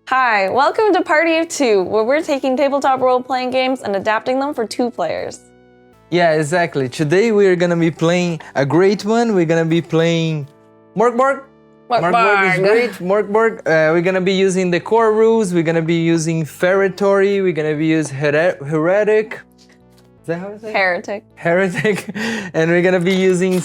Hi, welcome to Party of Two, where we're taking tabletop role-playing games and adapting them for 2 players. Yeah, exactly. Today we're gonna be playing a great one. We're gonna be playing MÖRK BORG. MÖRK BORG is great. MÖRK BORG. We're gonna be using the core rules. We're gonna be using Feretory. We're gonna be using Heretic. Is that how it's said? Heretic. And we're gonna be using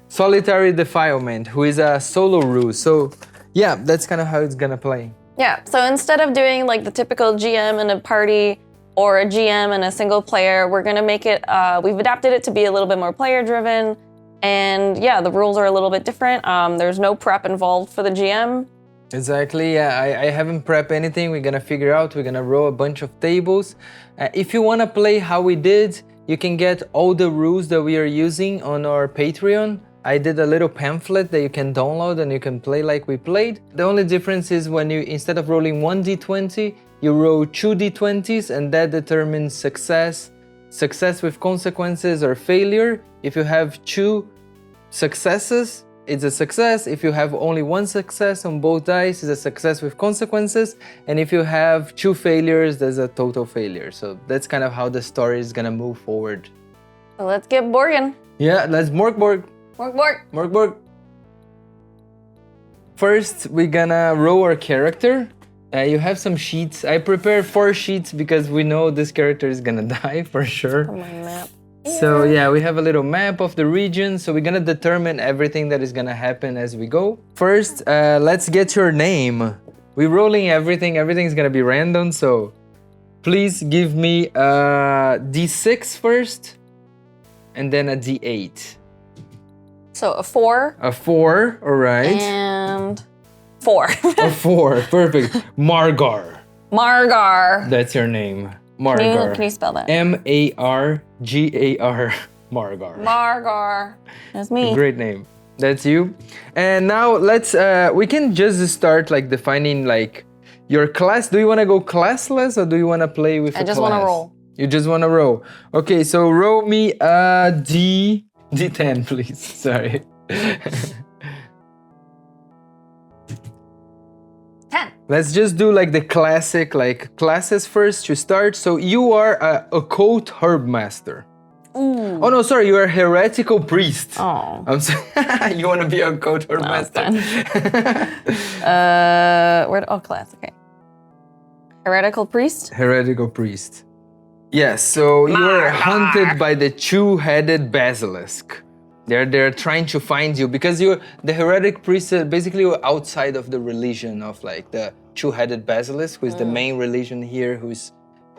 Solitary Defilement, who is a solo rule. So yeah, that's kind of how it's gonna play. Yeah, so instead of doing like the typical GM in a party or a GM and a single player, we're gonna make it, we've adapted it to be a little bit more player driven. And yeah, the rules are a little bit different. There's no prep involved for the GM. Exactly, yeah, I haven't prepped anything. We're gonna figure out, we're gonna roll a bunch of tables. If you wanna play how we did, you can get all the rules that we are using on our Patreon. I did a little pamphlet that you can download and you can play like we played. The only difference is when you, instead of rolling 1d20, you roll 2d20s and that determines success, success with consequences or failure. If you have 2 successes, it's a success. If you have only 1 success on both dice, it's a success with consequences. And if you have 2 failures, there's a total failure. So that's kind of how the story is gonna move forward. So let's get Borgin. Yeah, let's MÖRK BORG. MÖRK BORG. MÖRK BORG. First, we're gonna roll our character. You have some sheets. I prepared 4 sheets because we know this character is gonna die for sure. On my map. So yeah, we have a little map of the region. So we're gonna determine everything that is gonna happen as we go. First, let's get your name. We're rolling everything. Everything's gonna be random. So please give me a D6 first, and then a D8. So a 4. A 4, all right. And 4. A 4, perfect. Margar. Margar. That's your name. Margar. Can you spell that? M-A-R-G-A-R. Margar. Margar. That's me. Great name. That's you. And now let's, we can just start like defining like your class. Do you want to go classless or do you want to play with a class? I just want to roll. You just want to roll. Okay, so roll me a D10, please. Sorry. 10. Let's just do like the classic, like classes first to start. So you are a occult herb master. Ooh. Oh no, sorry, you are a heretical priest. Oh. I'm sorry. You want to be a occult herb master? Oh, class, okay. Heretical priest? Heretical priest. Yes, so you are hunted by the 2-headed basilisk. They're trying to find you because you're the heretic priest. Basically, you're outside of the religion of like the 2-headed basilisk, who is the main religion here, who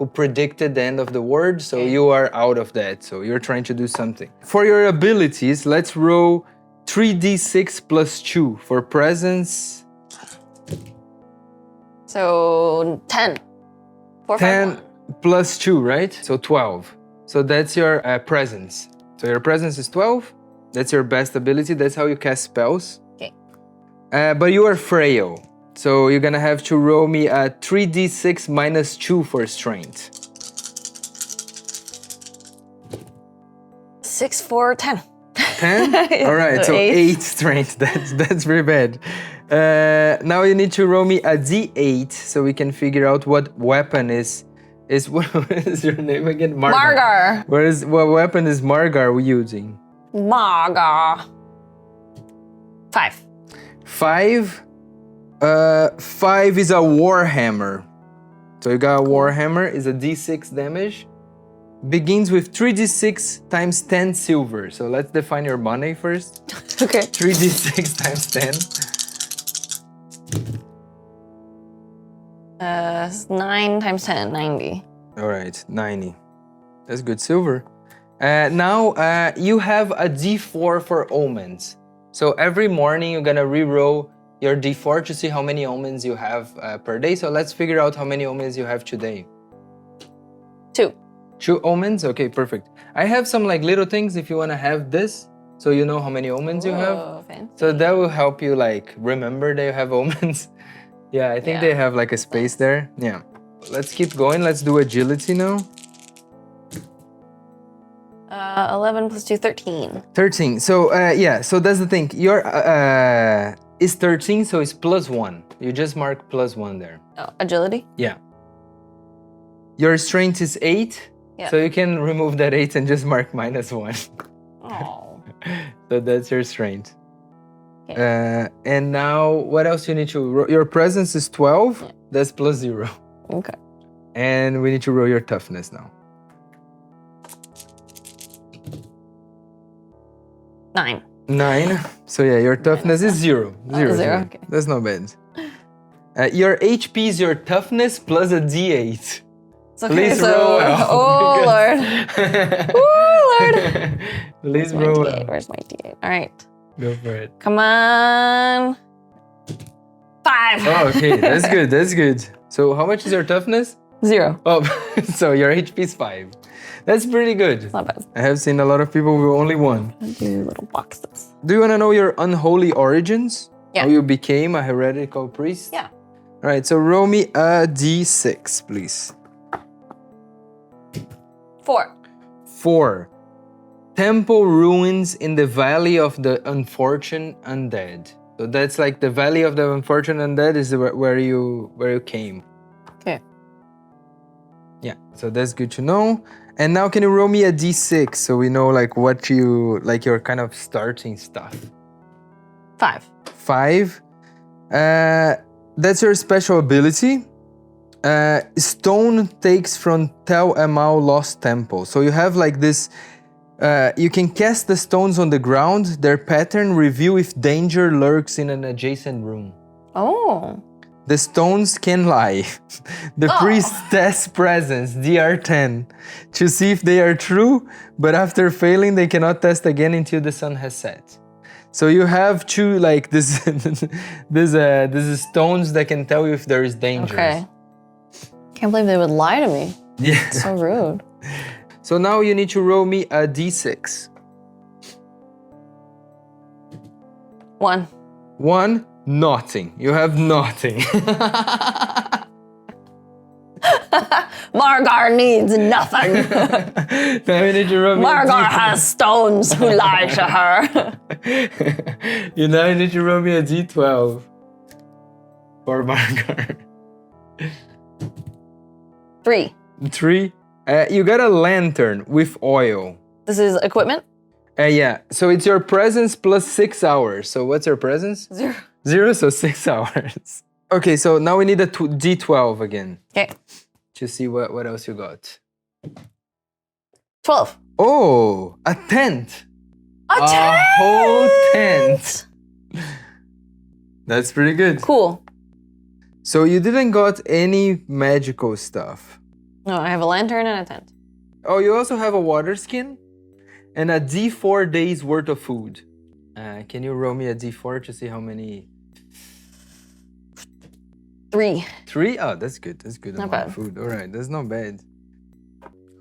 predicted the end of the world. So you are out of that. So you're trying to do something. For your abilities, let's roll 3d6 plus 2 for presence. So 10. 4, 10 5, 1. plus 2, right? So 12. So that's your presence. So your presence is 12. That's your best ability. That's how you cast spells. Okay. But you are frail. So you're gonna have to roll me a 3d6 minus 2 for strength. 6, 4, 10. 10? All right, so 8 strength. That's very bad. Now you need to roll me a d8 so we can figure out what weapon is what is your name again? Margar. What weapon is Margar using? Margar. 5. 5? 5 is a warhammer. So you got a warhammer, is a d6 damage. Begins with 3d6 times 10 silver. So let's define your money first. Okay. 3d6 times 10. 9 times 10, 90. All right, 90. That's good silver. Now you have a d4 for omens. So every morning you're gonna re-roll your d4 to see how many omens you have per day. So let's figure out how many omens you have today. 2. 2 omens? Okay, perfect. I have some like little things if you wanna have this, so you know how many omens you have. Fancy. So that will help you like remember that you have omens. Yeah, I think they have like a space there. Yeah. Let's keep going. Let's do agility now. 11 plus 2, 13. 13. So yeah, so that's the thing. Your is 13, so it's plus 1. You just mark +1 there. Oh, agility? Yeah. Your strength is 8, Yeah. so you can remove that 8 and just mark -1. Oh. So that's your strength. Okay. And now, what else you need to... Your presence is 12, Yeah. that's +0. Okay. And we need to roll your toughness now. 9. 9. So yeah, your toughness is 0. Zero, okay. That's not bad. Your HP is your toughness plus a D8. It's okay, Please so... roll well. Oh, Lord. Oh, Lord. Please Where's my roll D8? well. Where's my D8? All right. Go for it. Come on. 5. Oh, okay, that's good, that's good. So how much is your toughness? 0. Oh, so your HP is 5. That's pretty good. It's not bad. I have seen a lot of people with only 1. I'll do little boxes. Do you want to know your unholy origins? Yeah. How you became a heretical priest? Yeah. All right, so roll me a D6, please. 4. 4. Temple ruins in the Valley of the Unfortunate Undead. So that's like the Valley of the Unfortunate Undead is where you came. Okay. Yeah, so that's good to know. And now can you roll me a D6 so we know like what you, like your kind of starting stuff. 5. 5. That's your special ability. Stone takes from Tel Amal Lost Temple. So you have like this, you can cast the stones on the ground. Their pattern reveal if danger lurks in an adjacent room. Oh. The stones can lie. The priest tests presence, DR10, to see if they are true, but after failing, they cannot test again until the sun has set. So you have two, like, this stones that can tell you if there is danger. Okay. Can't believe they would lie to me. Yeah. So rude. So now you need to roll me a D6. 1. 1, nothing. You have nothing. Margar needs nothing. Now you need to roll me Margar has stones who lie to her. You now need to roll me a D12 for Margar. 3. 3. You got a lantern with oil. This is equipment? Yeah, so it's your presence plus 6 hours. So what's your presence? 0. 0, so 6 hours. Okay, so now we need a D12 again. Okay. To see what else you got. 12. Oh, a tent. A tent! Whole tent. That's pretty good. Cool. So you didn't got any magical stuff. No, I have a lantern and a tent. Oh, you also have a water skin and a D4 days worth of food. Can you roll me a D4 to see how many? 3. 3? Oh, that's good. That's good Not amount bad. of food. All right, that's not bad.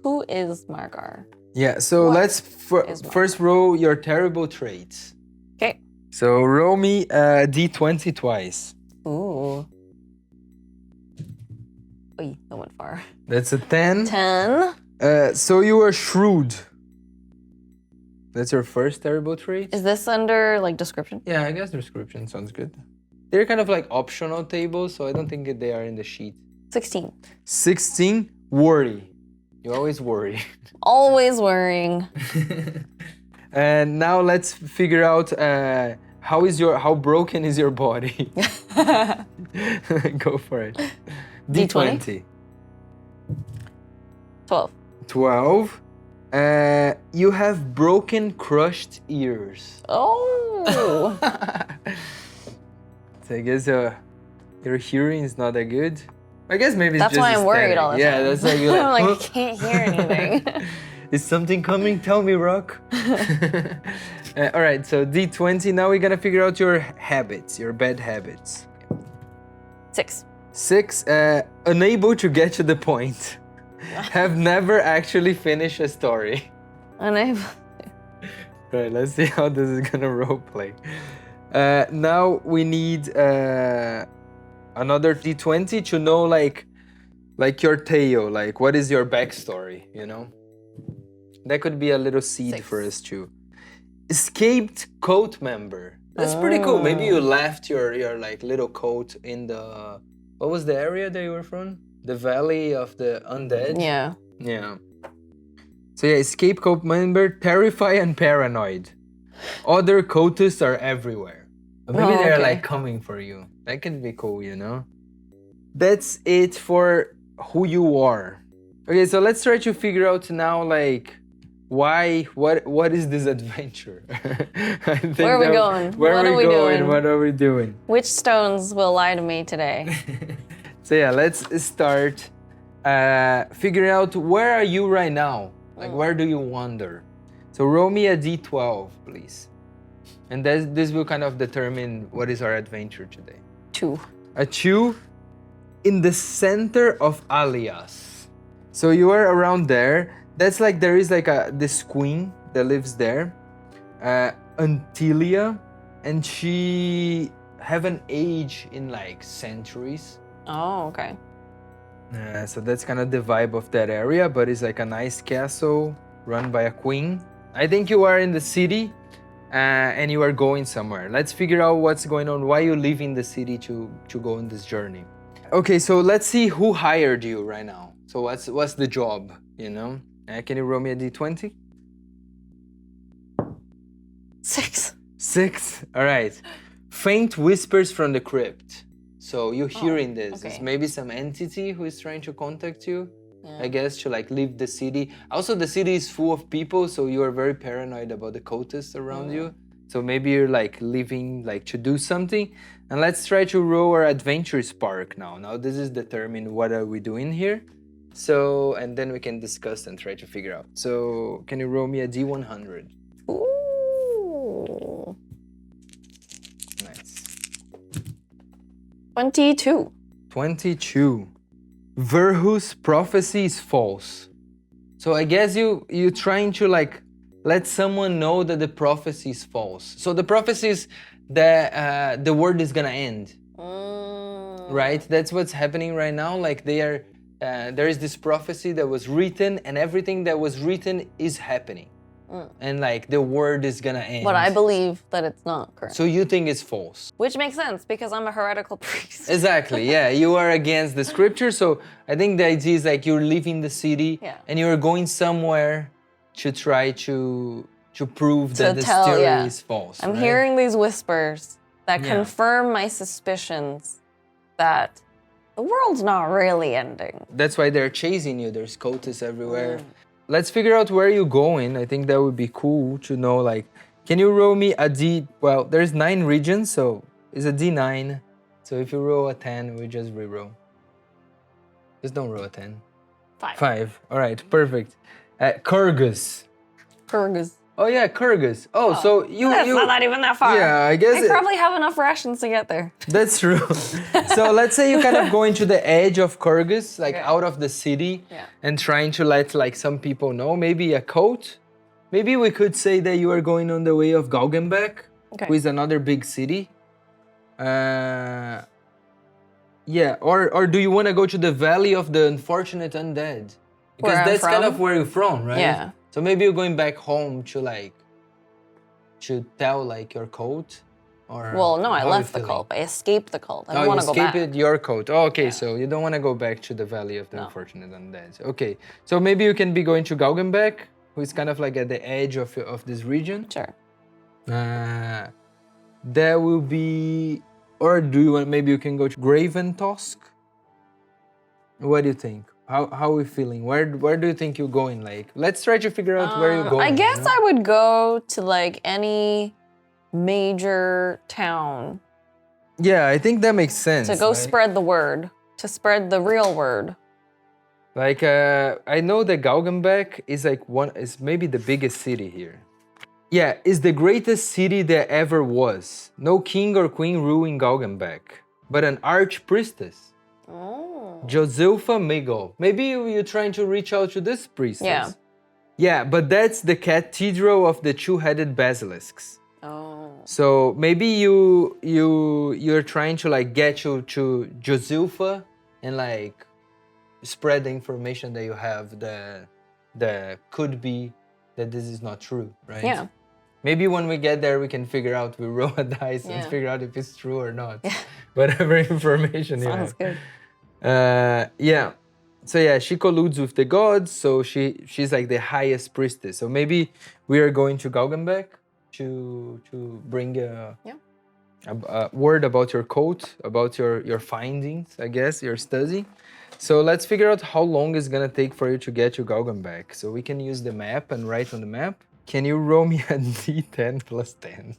Who is Margar? Yeah, so What let's is Margar? first roll your terrible traits. Okay. So roll me a D20 twice. Ooh. Oy, that went far. That's a 10. 10. So you are shrewd. That's your first terrible trait? Is this under, like, description? Yeah, I guess description sounds good. They're kind of like optional tables, so I don't think they are in the sheet. 16. 16, worry. You always worry. Always worrying. And now let's figure out how broken is your body? Go for it. D20. 12. 12. You have broken, crushed ears. Oh. So I guess your hearing is not that good. I guess maybe it's That's just why I'm worried aesthetic. all the Yeah, time. that's like you're like, I'm like, I "Huh? can't hear anything. Is something coming? Tell me, Rock. All right, so D20. Now we're gonna figure out your habits, your bad habits. 6. 6. Unable to get to the point. Have never actually finished a story. Unable. Right, let's see how this is gonna roleplay. Now we need another D20 to know like your tale, like what is your backstory, you know? That could be a little seed 6. for us too. Escaped cult member. That's pretty cool. Maybe you left your like little coat in the, what was the area that you were from? The Valley of the Undead? Yeah. Yeah. So yeah, escape cult member, terrified and paranoid. Other cultists are everywhere. But maybe they're like coming for you. That can be cool, you know? That's it for who you are. Okay, so let's try to figure out now like why, what is this adventure? I think Where are we going? Where What are we going? doing? What are we doing? Which stones will lie to me today? So yeah, let's start figuring out where are you right now? Like where do you wander? So roll me a d12, please. And this will kind of determine what is our adventure today. 2. A 2 in the center of Alias. So you are around there. That's like there is like this queen that lives there, Antilia, and she haven't aged in like centuries. Oh, okay. So that's kind of the vibe of that area, but it's like a nice castle run by a queen. I think you are in the city and you are going somewhere. Let's figure out what's going on, why you leaving the city to go on this journey. Okay, so let's see who hired you right now. So what's the job, you know? Can you roll me a d20? 6. 6, all right. Faint whispers from the crypt. So you're hearing this. okay. It's maybe some entity who is trying to contact you, Yeah. I guess, to like leave the city. Also, the city is full of people, so you are very paranoid about the cultists around you. So maybe you're like leaving like to do something. And let's try to roll our adventure spark now. Now this is determined what are we doing here. So, and then we can discuss and try to figure out. So can you roll me a D100? Ooh. Nice. 22. 22. Verhus' prophecy is false. So I guess you're trying to like let someone know that the prophecy is false. So the prophecy is that the world is gonna end, right? That's what's happening right now. Like they are, there is this prophecy that was written, and everything that was written is happening, and like the world is gonna end. But I believe that it's not correct. So you think it's false? Which makes sense because I'm a heretical priest. Exactly, yeah. You are against the scripture, so I think the idea is like you're leaving the city and you're going somewhere to try to prove that the story is false. I'm right? hearing these whispers that confirm my suspicions that the world's not really ending. That's why they're chasing you. There's cultists everywhere. Let's figure out where you're going. I think that would be cool to know, like, can you roll me a D? Well, there's 9 regions, so it's a D9. So if you roll a 10, we just re-roll. Just don't roll a 10. 5. 5. All right, perfect. Kyrgyz. Kyrgyz. Oh yeah, Kyrgyz. Oh, so you... That's not even that far. Yeah, I guess... I probably have enough rations to get there. That's true. So let's say you kind of going to the edge of Kyrgyz, like out of the city, and trying to let like some people know, maybe a cult. Maybe we could say that you are going on the way of Galgenbek, who is another big city. Yeah, or do you want to go to the Valley of the Unfortunate Undead? Because that's kind of where you're from, right? Yeah. So maybe you're going back home to like, to tell like your cult, or... Well, no, I left the cult. I escaped the cult. I don't want to go back. You escaped your cult. Oh, okay, so you don't want to go back to the Valley of the Unfortunate Undead. Okay, so maybe you can be going to Galgenbek, who is kind of like at the edge of this region. Sure. There will be... Or do you want, maybe you can go to Graventosk? What do you think? How are we feeling? Where do you think you're going? Like, let's try to figure out where you're going. I guess I would go to like any major town. Yeah, I think that makes sense. To go spread the word, to spread the real word. Like, I know that Galgenbek is like is maybe the biggest city here. Yeah, it's the greatest city there ever was. No king or queen rule in Galgenbek, but an archpriestess. Josefa Migol. Maybe you're trying to reach out to this priestess. Yeah. Yeah, but that's the cathedral of the two-headed basilisks. Oh. So maybe you're trying to like get you to Josefa and like spread the information that you have that could be that this is not true, right? Yeah. Maybe when we get there, we can figure out, we roll a dice and figure out if it's true or not. Whatever information you have. Sounds good. Yeah. So yeah, she colludes with the gods, so she's like the highest priestess. So maybe we are going to Galgenbeck to bring a word about your cult, about your findings, I guess, your study. So let's figure out how long it's gonna take for you to get to Galgenbeck. So we can use the map and write on the map. Can you roll me a d10 plus 10?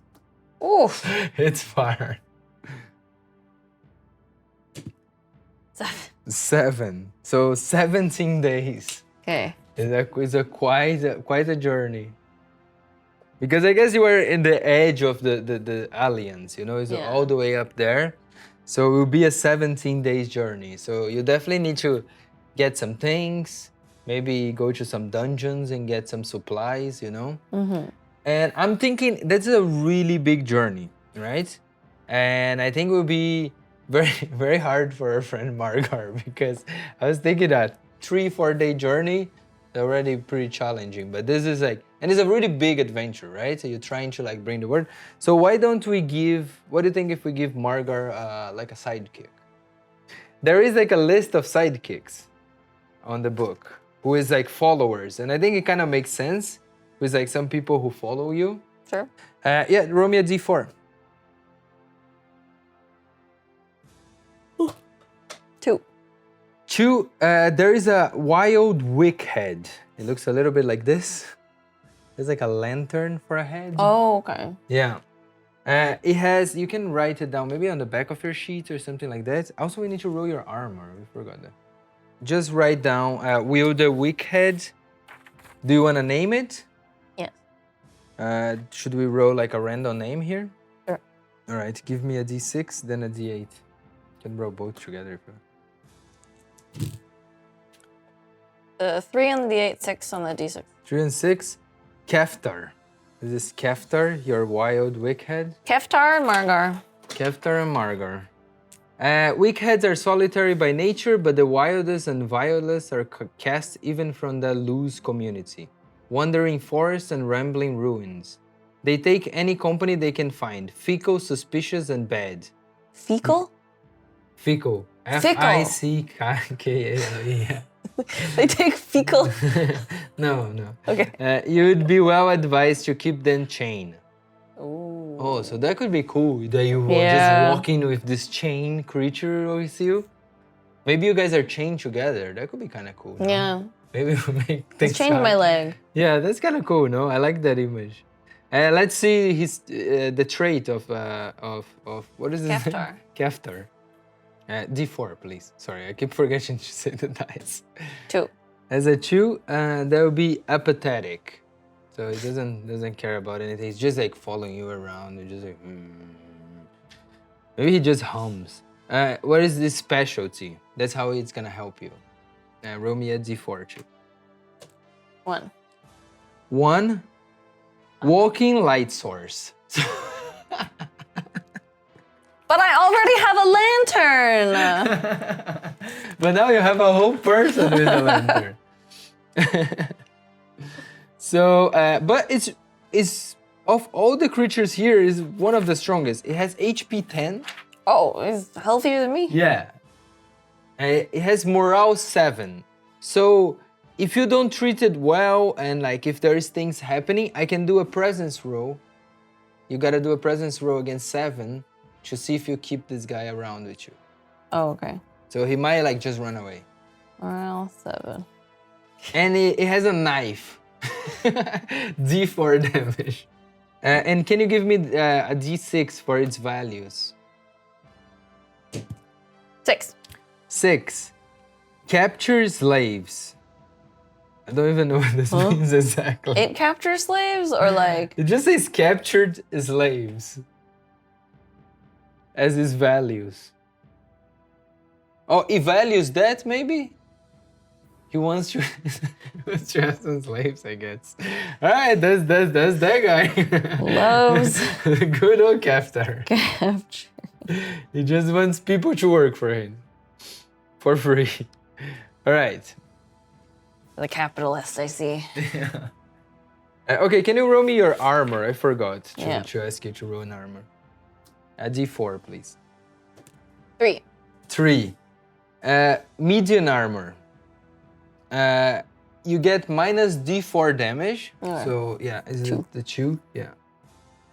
Oof. It's far. 7. So 17 days. Okay. It's quite a journey. Because I guess you were in the edge of the alliance, you know, it's all the way up there. So it will be a 17 days journey. So you definitely need to get some things, maybe go to some dungeons and get some supplies, you know? And I'm thinking that's a really big journey, right? And I think it will be very hard for our friend Margar, because I was thinking that 3-4 day journey is already pretty challenging, but this is like, and it's a really big adventure, right? So you're trying to like bring the word. So why don't we give, what do you think if we give Margar like a sidekick? There is like a list of sidekicks on the book who is like followers, and I think it kind of makes sense with like some people who follow you. Sure. Yeah, roll me a d4. 2. There is a wild wick head. It looks a little bit like this. There's like a lantern for a head. Oh, okay. Yeah. It has, you can write it down maybe on the back of your sheet or something like that. Also, we need to roll your armor. We forgot that. Just write down, wield the wick head. Do you want to name it? Yes. Should we roll like a random name here? Sure. All right, give me a d6, then a d8. You can roll both together if you 3 on the d8, 6 on the d6. 3 and 6. Keftar. Is this Keftar, your wild wickhead? Keftar and Margar. Keftar and Margar. Wickheads are solitary by nature, but the wildest and vilest are cast even from the loose community, wandering forests and rambling ruins. They take any company they can find, fecal, suspicious, and bad. Fecal? Fecal. F-I-C-K-A-L-E. They take fecal? No. Okay. You would be well advised to keep them chained. Ooh. Oh, so that could be cool, that you were just walking with this chain creature with you. Maybe you guys are chained together. That could be kind of cool. No? Yeah. Maybe we'll make things It's chained my leg. Yeah, that's kind of cool, no? I like that image. Let's see his the trait of what is his name? Keftar. Keftar. D4, please. Sorry, I keep forgetting to say the dice. 2. As a 2, that would be apathetic. So he doesn't care about anything. He's just like following you around. He's just like, Maybe he just hums. What is this specialty? That's how it's gonna help you. Roll me a d4 too. 1. 1. Walking light source. But I already have a lantern! But now you have a whole person with a lantern. So, but it's of all the creatures here, is one of the strongest. It has HP 10. Oh, it's healthier than me? Yeah. It has morale 7. So if you don't treat it well, and like if there is things happening, I can do a presence roll. You gotta do a presence roll against 7 to see if you keep this guy around with you. Oh, okay. So he might like just run away. Morale 7. And it has a knife. D4 damage. And can you give me a D6 for its values? 6. 6. Capture slaves. I don't even know what this means exactly. It captures slaves or like... It just says captured slaves. As its values. Oh, he values that maybe? He wants to, have some slaves, I guess. Alright, that's that guy. Loves. Good old Keftar. Capture. He just wants people to work for him. For free. Alright. The capitalist, I see. Yeah. Okay, can you roll me your armor? I forgot Yeah. to ask you to roll an armor. A D4, please. 3. 3. Medium armor. You get minus D4 damage. Okay. So yeah, is 2. it the 2? Yeah.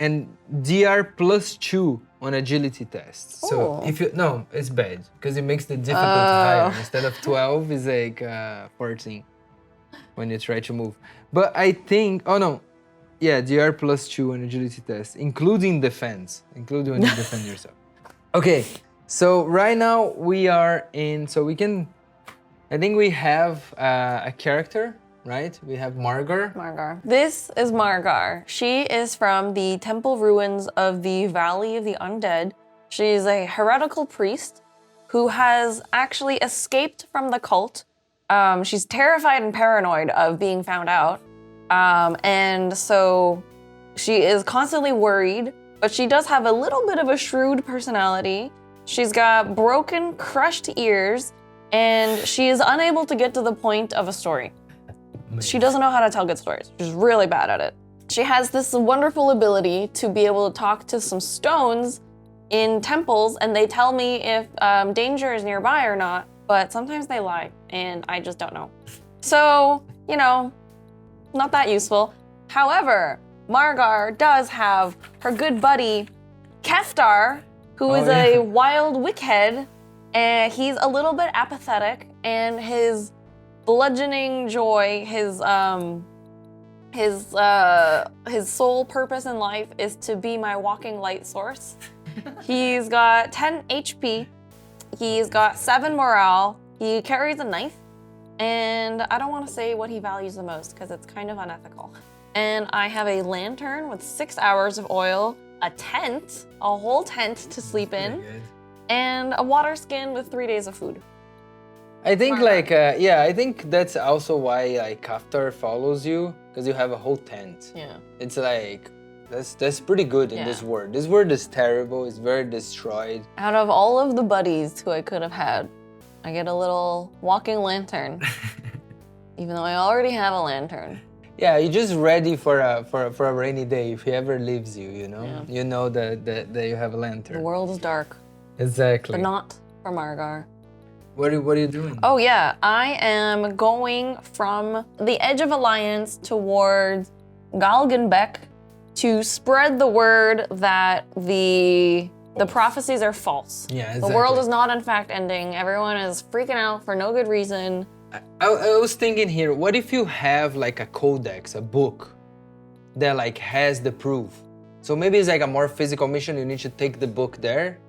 And DR plus 2 on agility tests. So Oh. if you no, it's bad because it makes the difficulty higher. Instead of 12, it's like 14 when you try to move. But I think yeah, DR plus 2 on agility test, including defense, including when you defend yourself. Okay, so right now we are in. So we can. I think we have a character, right? We have Margar. Margar. This is Margar. She is from the temple ruins of the Valley of the Undead. She's a heretical priest who has actually escaped from the cult. She's terrified and paranoid of being found out. And so she is constantly worried, but she does have a little bit of a shrewd personality. She's got broken, crushed ears, and she is unable to get to the point of a story. She doesn't know how to tell good stories. She's really bad at it. She has this wonderful ability to be able to talk to some stones in temples, and they tell me if danger is nearby or not, but sometimes they lie, and I just don't know. So, you know, not that useful. However, Margar does have her good buddy, Keftar, who is a wild wickhead, and he's a little bit apathetic, and his bludgeoning joy, his sole purpose in life is to be my walking light source. He's got 10 HP, he's got 7 morale, he carries a knife, and I don't want to say what he values the most because it's kind of unethical. And I have a lantern with 6 hours of oil, a tent, a whole tent to sleep in, and a water skin with 3 days of food. I think I think that's also why like Keftar follows you, because you have a whole tent. Yeah. It's like that's pretty good in this world. This world is terrible, it's very destroyed. Out of all of the buddies who I could have had, I get a little walking lantern. Even though I already have a lantern. Yeah, you're just ready for a rainy day if he ever leaves you, you know? Yeah. You know that you have a lantern. The world is dark. Exactly. But not for Margar. What are you doing? Oh yeah, I am going from the Edge of Alliance towards Galgenbeck to spread the word that the prophecies are false. Yeah, exactly. The world is not in fact ending. Everyone is freaking out for no good reason. I was thinking here, what if you have like a codex, a book that like has the proof? So maybe it's like a more physical mission, you need to take the book there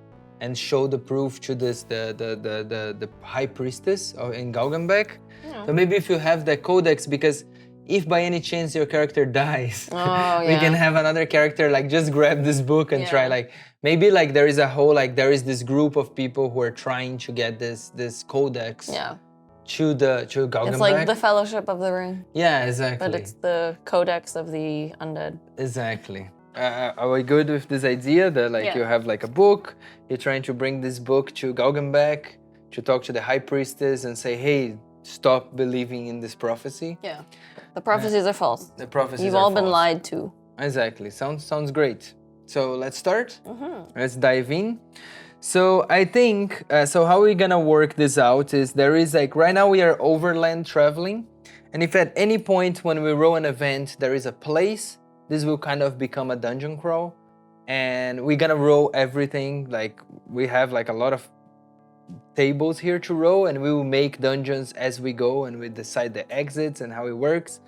and show the proof to the high priestess in Galgenbeck. Yeah. So maybe if you have the codex, because if by any chance your character dies, we can have another character like just grab this book and try like, maybe like there is a whole, like there is this group of people who are trying to get this codex to Galgenbeck. It's like the Fellowship of the Ring. Yeah, exactly. But it's the Codex of the Undead. Exactly. Are we good with this idea that like you have like a book, you're trying to bring this book to Galgenbeck to talk to the high priestess and say, hey, stop believing in this prophecy? Yeah. The prophecies are false. The prophecies You've are all false. been lied to. Exactly. Sounds great. So let's start. Let's dive in. So I think, so how we're gonna work this out is there is like, right now we are overland traveling. And if at any point when we roll an event, there is a place, this will kind of become a dungeon crawl. And we're gonna roll everything. Like we have like a lot of tables here to roll, and we will make dungeons as we go, and we decide the exits and how it works,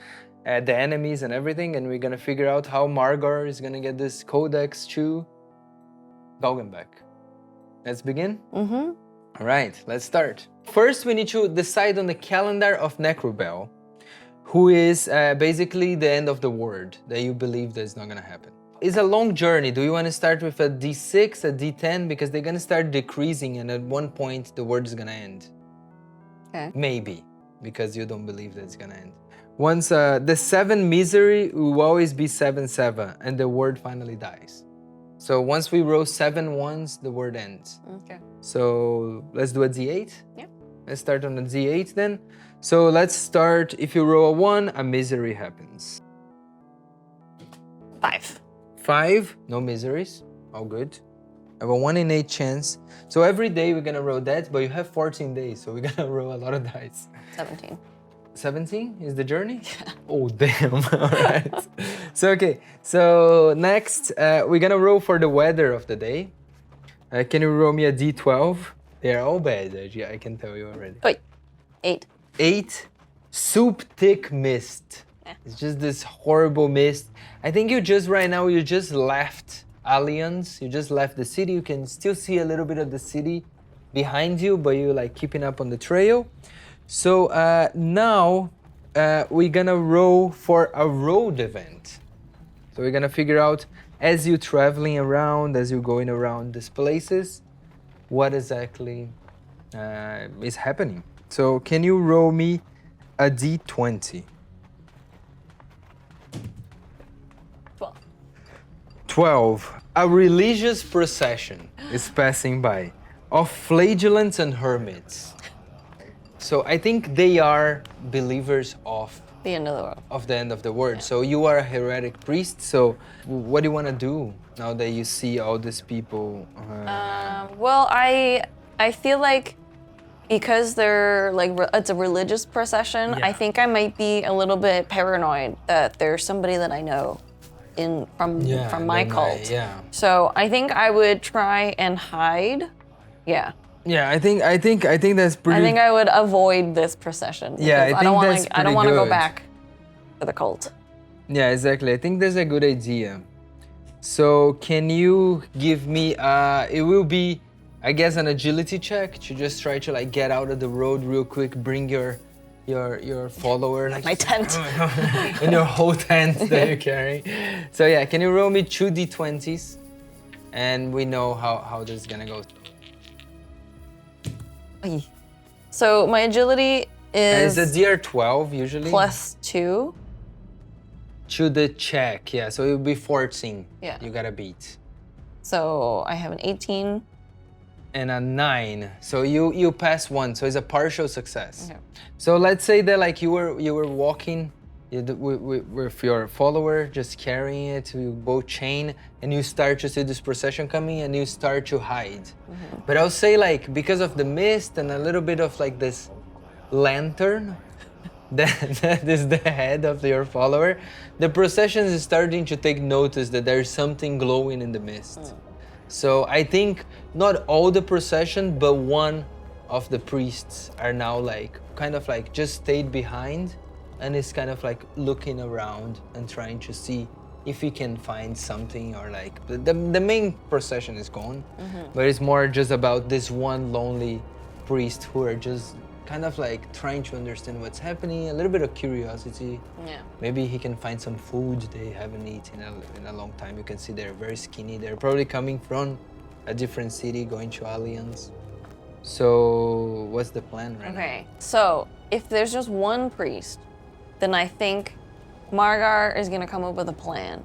the enemies and everything, and we're gonna figure out how Margar is gonna get this codex to Galgenbeck. Let's begin? All right, let's start. First, we need to decide on the calendar of Necrobell, who is basically the end of the world that you believe that is not gonna happen. It's a long journey. Do you want to start with a D6, a D10? Because they're gonna start decreasing, and at one point the world is gonna end. Okay. Maybe, because you don't believe that it's gonna end. Once the 7 misery will always be 7-7, and the world finally dies. So once we roll 7 ones, the word ends. Okay. So let's do a D8. Yeah. Let's start on a D8 then. So let's start, if you roll a 1, a misery happens. 5. 5, no miseries, all good. I have a 1 in 8 chance. So every day we're gonna roll that, but you have 14 days, so we're gonna roll a lot of dice. 17. 17 is the journey? Yeah. Oh, damn. All right. So next, we're gonna roll for the weather of the day. Can you roll me a d12? They're all bad, I can tell you already. Wait, 8. 8, soup thick mist. Yeah. It's just this horrible mist. I think you just left Alliance. You just left the city. You can still see a little bit of the city behind you, but you're like keeping up on the trail. So now we're gonna roll for a road event. So we're gonna figure out as you're traveling around, as you're going around these places, what exactly is happening. So can you roll me a d20? 12. 12. A religious procession is passing by of flagellants and hermits. So I think they are believers of The end of the world. of the end of the world. So you are a heretic priest. So what do you want to do now that you see all these people? Well, I feel like because they're like it's a religious procession, Yeah. I think I might be a little bit paranoid that there's somebody that I know from my cult. Yeah. So I think I would try and hide. Yeah. Yeah, I think that's pretty. I think I would avoid this procession. Yeah, because I think that's I don't pretty want to go good. back to the cult. Yeah, exactly. I think that's a good idea. So can you give me it will be, I guess, an agility check to just try to like get out of the road real quick, bring your follower like My tent. and your whole tent that you're carrying. So yeah, can you roll me 2 d20s and we know how this is gonna go. So my agility is It's a DR12 usually. +2. To the check, yeah. So it will be 14. Yeah. You gotta beat. So I have an 18. And a 9. So you pass 1. So it's a partial success. Okay. So let's say that like you were walking with your follower, just carrying it, you both chain, and you start to see this procession coming, and you start to hide. Mm-hmm. But I'll say like because of the mist and a little bit of like this lantern that is the head of your follower, the procession is starting to take notice that there's something glowing in the mist. So I think not all the procession, but one of the priests are now like kind of like just stayed behind and is kind of like looking around and trying to see if he can find something, or like the main procession is gone, but it's more just about this one lonely priest who are just kind of like trying to understand what's happening, a little bit of curiosity. Yeah. Maybe he can find some food they haven't eaten in a long time. You can see they're very skinny. They're probably coming from a different city, going to Alliance. So what's the plan right now? Okay. So if there's just one priest, then I think Margar is gonna come up with a plan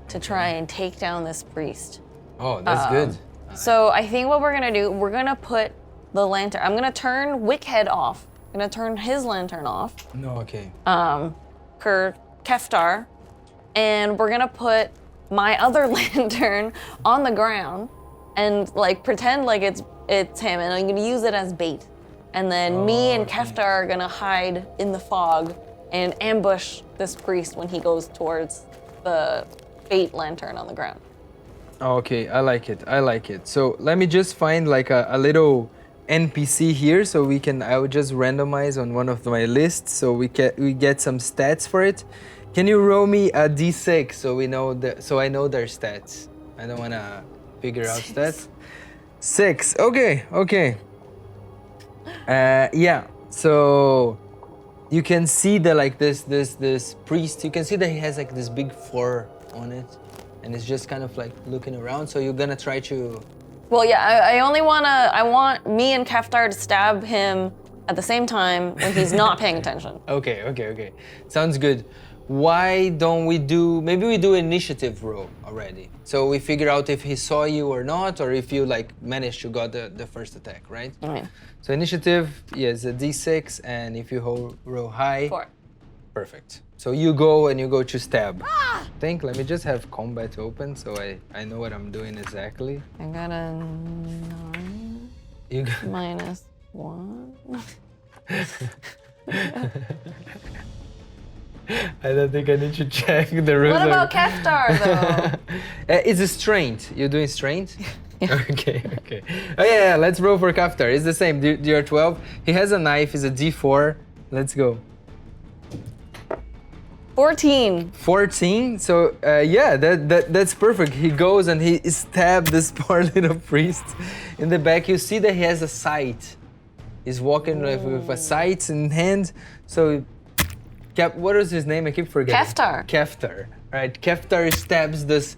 to try and take down this priest. Oh, that's good. So I think what we're gonna do, we're gonna put the lantern. I'm gonna turn Wickhead off. I'm gonna turn his lantern off. No, okay. Keftar, and we're gonna put my other lantern on the ground and like pretend like it's him, and I'm gonna use it as bait. And then me and Keftar are gonna hide in the fog and ambush this priest when he goes towards the bait lantern on the ground. Okay, I like it. So let me just find like a little NPC here, so I will just randomize on one of my lists, so we get some stats for it. Can you roll me a d6 so I know their stats? I don't wanna figure out stats. 6. Okay. Yeah. So you can see that like this priest. You can see that he has like this big fur on it, and it's just kind of like looking around. So you're gonna try to. Well, yeah, I want me and Keftar to stab him at the same time when he's not paying attention. Okay. Sounds good. Why don't maybe we do initiative roll already. So we figure out if he saw you or not, or if you like managed to got the first attack, right? Okay. So initiative, yes, a d6, and if you roll high. 4. Perfect. So you go and you go to stab. Let me just have combat open so I know what I'm doing exactly. I got a 9 You got minus 1. I don't think I need to check the rules. What about Keftar though? It's a strength. You're doing strength? Yeah. Okay. Oh yeah, let's roll for Keftar. It's the same. You're 12. He has a knife. It's a D4. Let's go. 14. 14. So yeah, that's perfect. He goes and he stabs this poor little priest in the back. You see that he has a sight. He's walking with a sight in hand. So, what is his name? I keep forgetting. Keftar. Keftar. Right. Keftar stabs this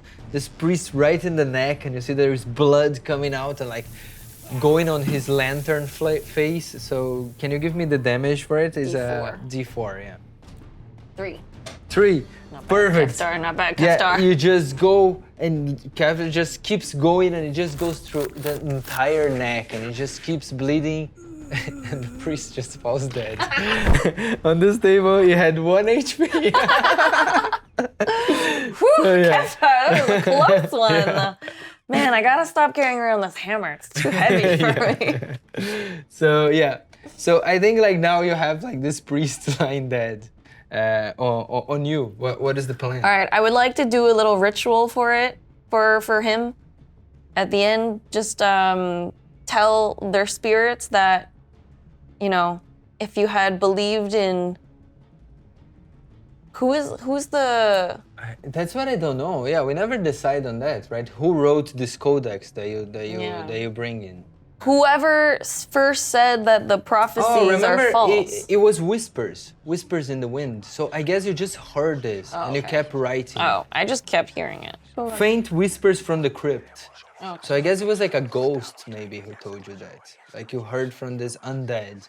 priest right in the neck, and you see there is blood coming out and like going on his lantern face. So, can you give me the damage for it? It's a D4. Yeah. 3. 3. Not bad, Perfect. Keftar, not bad, Yeah, Keftar. you just go and Keftar just keeps going and it just goes through the entire neck and it just keeps bleeding and the priest just falls dead. On this table, you had 1 HP. Whew, So, yeah. Keftar, that was a close one. Yeah. Man, I gotta stop carrying around this hammer. It's too heavy for me. So yeah, so I think like now you have like this priest lying dead. On you. What is the plan? All right, I would like to do a little ritual for it, for him. At the end, just tell their spirits that, you know, if you had believed in who's the. That's what I don't know. Yeah, we never decide on that, right? Who wrote this codex that you bring in? Whoever first said that the prophecies are false. It was whispers in the wind. So I guess you just heard this and you kept writing. Oh, I just kept hearing it. Faint whispers from the crypt. Okay. So I guess it was like a ghost maybe who told you that. Like you heard from this undead.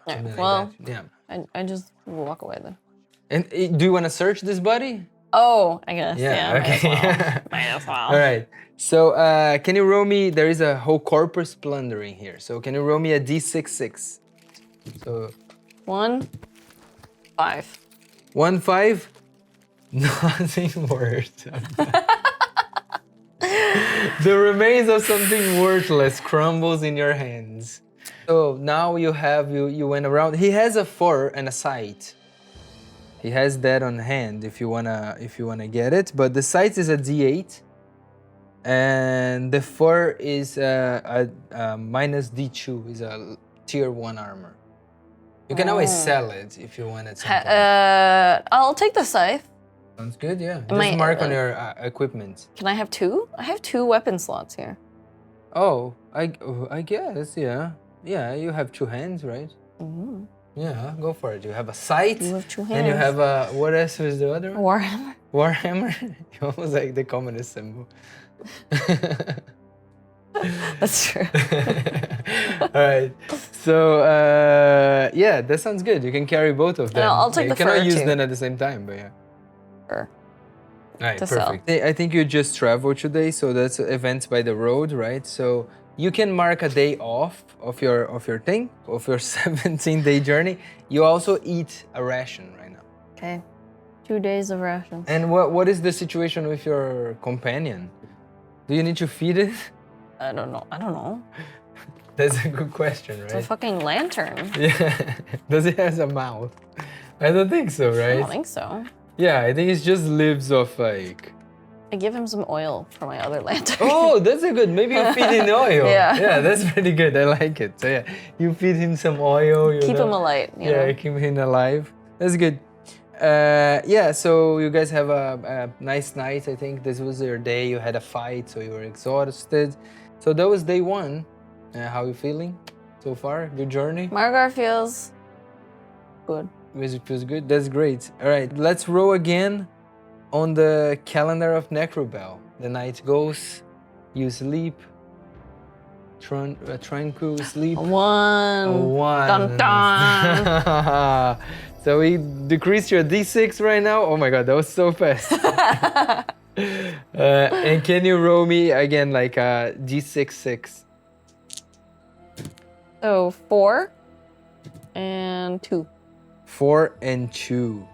Yeah, Like well, that. Yeah. I just will walk away then. And do you want to search this body? Oh, I guess. Yeah, Yeah, okay. might as well. All right. So can you roll me? There is a whole corpus plundering here. So can you roll me a D6. So 1, 5. 1, 5. Nothing worth. The remains of something worthless crumbles in your hands. So now you have you went around. He has a 4 and a sight. He has that on hand if you wanna get it. But the sight is a D8, and the 4 is a minus D2. Is a tier 1 armor. You can always sell it if you want it. I'll take the scythe. Sounds good. Yeah. Just mark on your equipment. Can I have 2? I have 2 weapon slots here. Oh, I guess. Yeah. Yeah. You have 2 hands, right? Mm-hmm. Yeah, go for it. You have a sight. You have 2 hands. And you have a, what else was the other one? Warhammer. Warhammer? Almost like the communist symbol. That's true. All right. So, yeah, that sounds good. You can carry both of them. No, I'll take the You cannot fur use too. them at the same time, but yeah. Fur. All right, To perfect. I think you just traveled today, so that's events by the road, right? So you can mark a day off of your 17-day journey. You also eat a ration right now. Okay. 2 days of rations. And what is the situation with your companion? Do you need to feed it? I don't know. That's a good question, It's a right? fucking lantern. Yeah. Does it have a mouth? I don't think so, I right? don't think so. Yeah, I think it just lives off like. I give him some oil for my other lantern. Oh, that's a good. Maybe you feed him oil. Yeah. Yeah, that's pretty good. I like it. So yeah, you feed him some oil. You Keep know. him alight. You Yeah, know? keep him alive. That's good. Yeah, so you guys have a nice night. I think this was your day. You had a fight, so you were exhausted. So that was day 1. How are you feeling so far? Good journey? Margar feels good. It feels good? That's great. All right, let's roll again on the calendar of Necrobell. The night goes, you sleep, tranquil sleep. 1. 1. Dun dun. So we decreased your D6 right now. Oh my god, that was so fast. And can you roll me again like a D6. So 4 and 2. 4 and 2.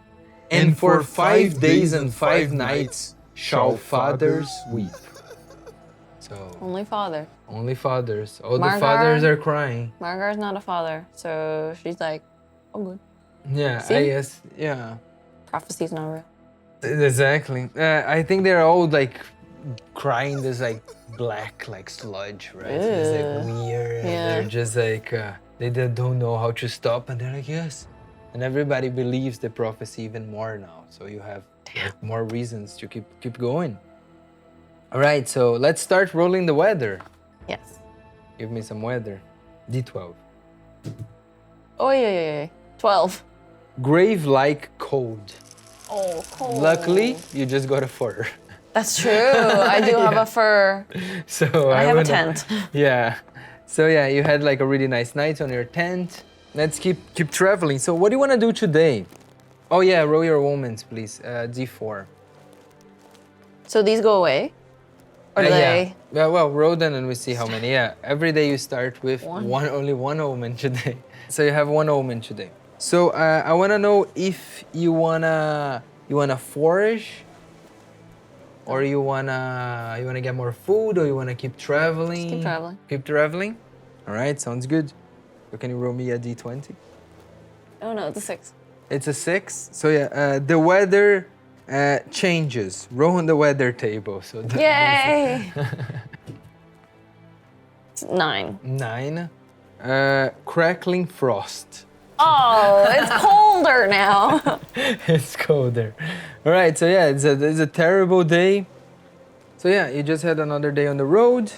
And for 5 days and 5 nights shall fathers weep. So Only father. only fathers. All Margar- the fathers are crying. Margar's not a father, so she's like, oh good. Yeah, See? I guess. Yeah, Prophecy's not real. exactly. I think they're all like crying this like black like sludge, right? It's like weird. And Yeah. they're just like they don't know how to stop, and they're like yes. And everybody believes the prophecy even more now. So you have like, more reasons to keep going. All right, so let's start rolling the weather. Yes. Give me some weather. D12. Oh yeah. 12. Grave-like cold. Oh, cold. Luckily, you just got a fur. That's true. I do have a fur. So I have a wanna- tent. Yeah. So yeah, you had like a really nice night on your tent. Let's keep traveling. So what do you want to do today? Oh yeah, roll your omens, please. D4. So these go away? Or do they? Yeah, well, roll them and we see how many. Yeah, every day you start with One. only one omen today. So you have one omen today. So I want to know if you wanna forage, or you wanna get more food, or you wanna keep traveling. Just keep traveling. Keep traveling. All right, sounds good. So can you roll me a d20? Oh no, it's a 6. It's a 6. So yeah, the weather changes. Roll on the weather table. So Yay! It's 9. 9. Crackling frost. Oh, it's colder now. It's colder. All right, so yeah, it's a terrible day. So yeah, you just had another day on the road.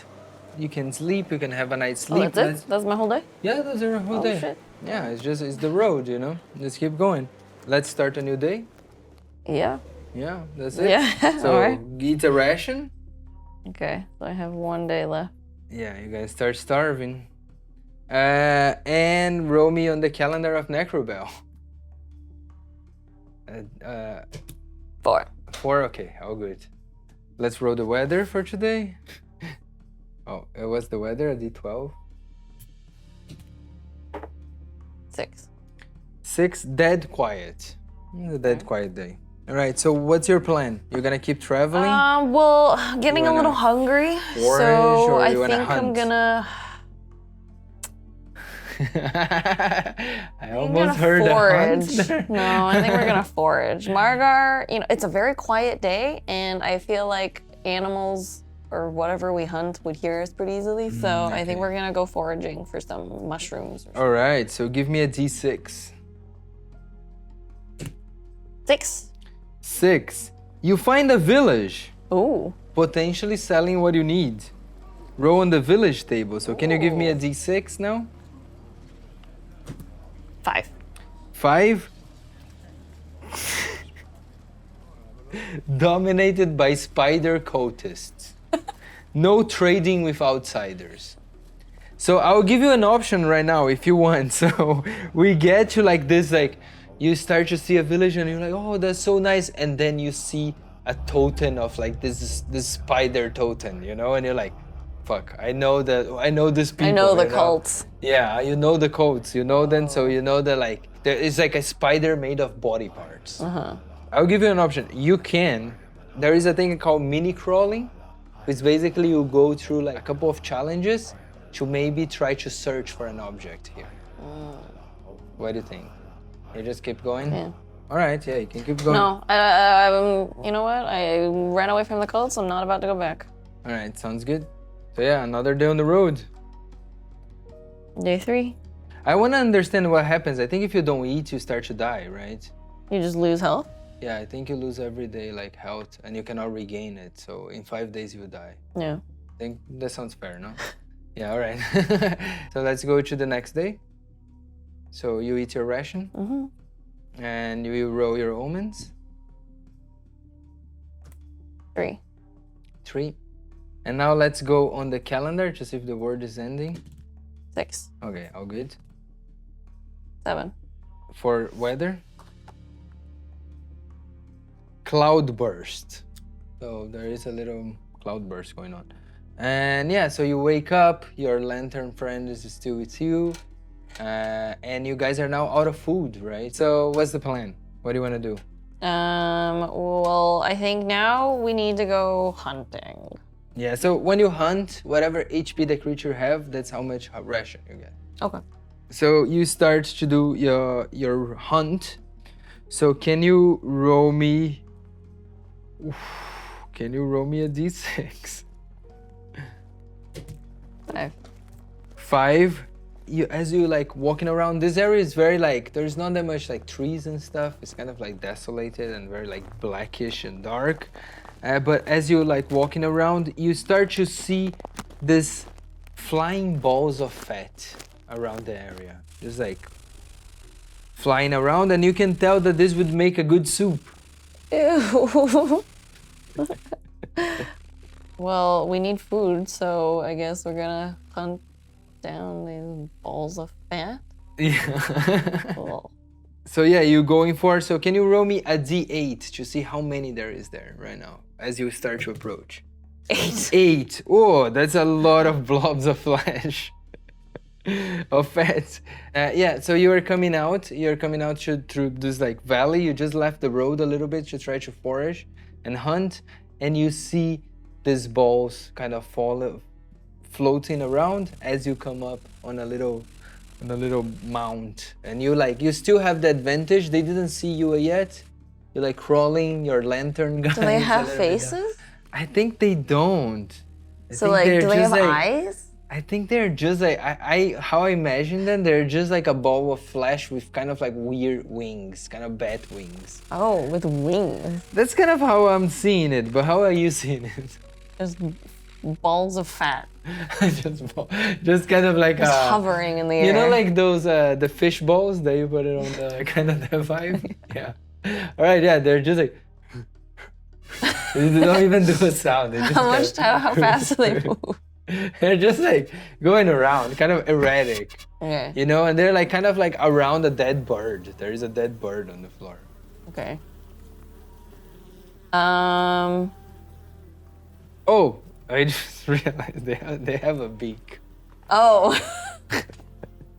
You can sleep. You can have a night's sleep. Oh, that's it? That's my whole day? Yeah, that's your whole Oh, day. shit. Yeah, it's the road, you know. Just keep going. Let's start a new day. Yeah. Yeah, that's it. Yeah, So all right. eat a ration. Okay, so I have 1 day left. Yeah, you guys start starving. And roll me on the calendar of Necrobell. 4. 4, okay, all good. Let's roll the weather for today. Oh, what's the weather? A D12? 6. 6, dead quiet. It's a dead quiet day. All right, so what's your plan? You're gonna keep traveling? Well, getting You a little wanna hungry, forage so or I you wanna think I'm hunt? gonna. I almost heard forage. a hunt. No, I think we're gonna forage. Margar, it's a very quiet day, and I feel like animals or whatever we hunt would hear us pretty easily. So I think we're gonna go foraging for some mushrooms. All right, so give me a D6. 6. 6. You find a village, Ooh. potentially selling what you need. Roll on the village table. So can you give me a D6 now? 5. 5. Dominated by spider cultists. No trading with outsiders. So I'll give you an option right now if you want. So we get to like this, like you start to see a village and you're like, oh, that's so nice. And then you see a totem of like this spider totem, you know? And you're like, fuck, I know this people. I know the you cults. Yeah, you know the cults, you know them, so you know that like, there is like a spider made of body parts. I'll give you an option. There is a thing called mini crawling, which basically you go through like a couple of challenges to maybe try to search for an object here. What do you think? You just keep going? Yeah. All right, yeah, you can keep going. No, you know what? I ran away from the cults. I'm not about to go back. All right, sounds good. So yeah, another day on the road. Day 3. I want to understand what happens. I think if you don't eat, you start to die, right? You just lose health? Yeah, I think you lose every day like health and you cannot regain it. So in 5 days you die. Yeah. I think that sounds fair, no? Yeah, all right. So let's go to the next day. So you eat your ration and you roll your omens. 3. 3. And now let's go on the calendar to see if the word is ending. 6. Okay, all good. 7. For weather. Cloudburst. So there is a little cloudburst going on. And yeah, so you wake up, your lantern friend is still with you, and you guys are now out of food, right? So what's the plan? What do you want to do? Well, I think now we need to go hunting. Yeah, so when you hunt, whatever HP the creature have, that's how much ration you get. Okay. So you start to do your hunt. So can you roll me... Can you roll me a d6? 5. 5. As you like walking around, this area is very like, there's not that much like trees and stuff. It's kind of like desolated and very like blackish and dark. But as you like walking around, you start to see this flying balls of fat around the area. Just like flying around, and you can tell that this would make a good soup. Ew. Well, we need food, so I guess we're gonna hunt down these balls of fat. Yeah. Cool. So yeah, you're going for, so can you roll me a d8 to see how many there is there right now as you start to approach? 8. 8. Oh, that's a lot of blobs of flesh. Of fat. Yeah, so you're coming out through this like valley. You just left the road a little bit to try to forage and hunt, and you see these balls kind of floating around as you come up on a little mount, and you still have the advantage. They didn't see you yet. You're like crawling your lantern guys. Do they have faces? I think they don't. So like, do they have eyes? I think they're just like, how I imagine them, they're just like a ball of flesh with kind of like weird wings, kind of bat wings. Oh, with wings. That's kind of how I'm seeing it, but how are you seeing it? Just balls of fat. just kind of like just hovering in the air. You know, like those the fish balls that you put it on the kind of the vibe. Yeah. All right. Yeah, they're just like they don't even do a sound. They just how fast do they move? They're just like going around, kind of erratic. Okay. You know, and they're like kind of like around a dead bird. There is a dead bird on the floor. Okay. Oh, I just realized they have a beak. Oh.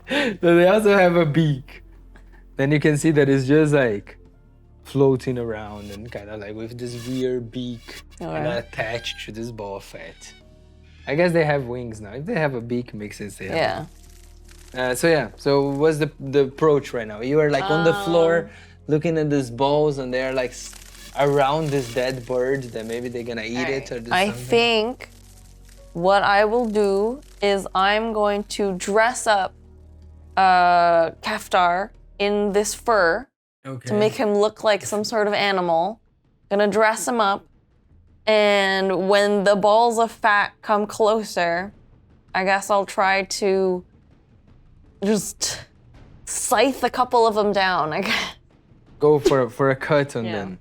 So they also have a beak. Then you can see that it's just like floating around and kind of like with this weird beak and attached to this ball of fat. I guess they have wings now. If they have a beak, makes sense they have so what's the approach right now? You are like on the floor looking at these balls, and they're like around this dead bird that maybe they're gonna eat it or do something. I think what I will do is I'm going to dress up Keftar in this fur to make him look like some sort of animal. Gonna dress him up, and when the balls of fat come closer, I guess I'll try to just scythe a couple of them down, I guess. Go for a cut on them.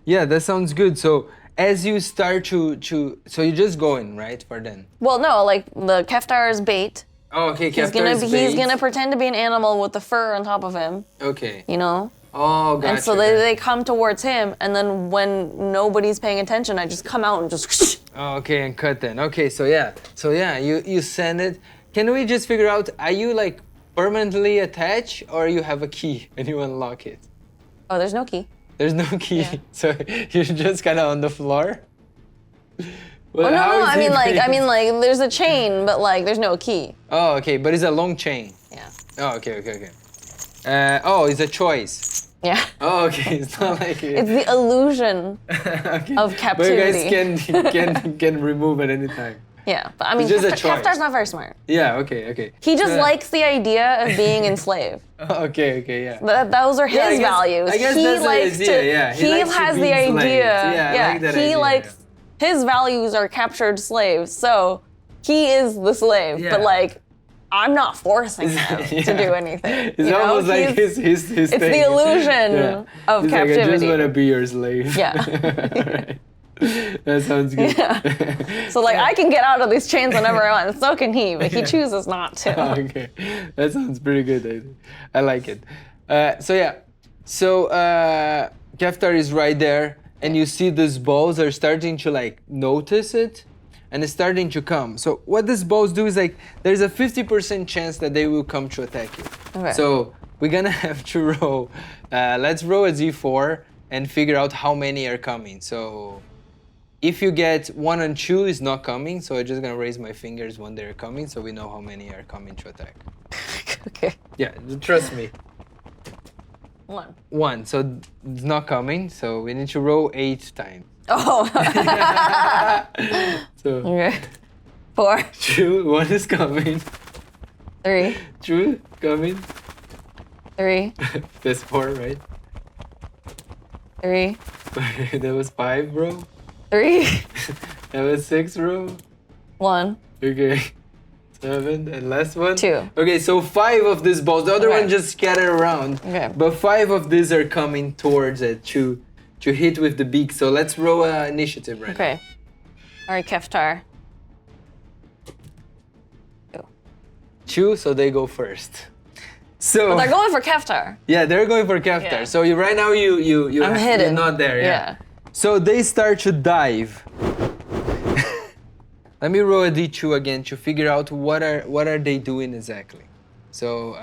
Yeah, that sounds good. So as you start to so you're just going, right, for them? Well, no, like the Keftar is bait. Oh, okay, Keftar is bait. He's gonna pretend to be an animal with the fur on top of him. Okay. You know? Oh, gotcha. And so they come towards him, and then when nobody's paying attention, I just come out and just... Oh, okay, and cut then. Okay, so yeah, you send it. Can we just figure out, are you like permanently attached, or you have a key and you unlock it? Oh, there's no key. There's no key, so you're just kind of on the floor? Well, no, I mean like there's a chain, but like there's no key. Oh, okay, but it's a long chain. Yeah. Oh, okay. It's a choice. Yeah. Oh, okay. It's not like it's the illusion of captivity. But you guys can remove at any time. Yeah, but I mean, Keftar's not very smart. Yeah. Okay. He just likes the idea of being enslaved. Okay. Yeah. Those are his values. I guess that's the idea. Yeah. He has the idea. Yeah. I like that he idea, likes his values are captured slaves, so he is the slave. Yeah. But like, I'm not forcing him to do anything. It's almost like his It's thing. the illusion of He's captivity. Like, I just want to be your slave. Yeah. Right. That sounds good. Yeah. So like, I can get out of these chains whenever I want. So can he, but he chooses not to. Okay, that sounds pretty good. I like it. So Keftar is right there, and you see these balls are starting to like notice it, and it's starting to come. So what these balls do is like, there's a 50% chance that they will come to attack you. Okay. So we're gonna have to roll. Let's roll a d4, and figure out how many are coming. So if you get 1 and 2 is not coming, so I'm just gonna raise my fingers when they're coming, so we know how many are coming to attack. Okay. Yeah, trust me. 1. 1, so it's not coming, so we need to roll 8 times. Oh. So Okay. 4. 2, 1 is coming. 3. 2 coming. 3. That's 4, right? 3. That was 5, bro. 3. That was 6, bro. 1. Okay. 7, and last one? 2. Okay, so 5 of these balls. The other Okay. one just scattered around. Okay. But 5 of these are coming towards it to hit with the beak. So let's roll initiative right Okay. All right, Keftar. 2. now. 2, so they go first. So But they're going for Keftar. yeah, they're going for Keftar. Yeah. So right now you I'm hidden. you're not there. Yeah. Yeah. So they start to dive. Let me roll a d2 again to figure out what are they doing exactly. So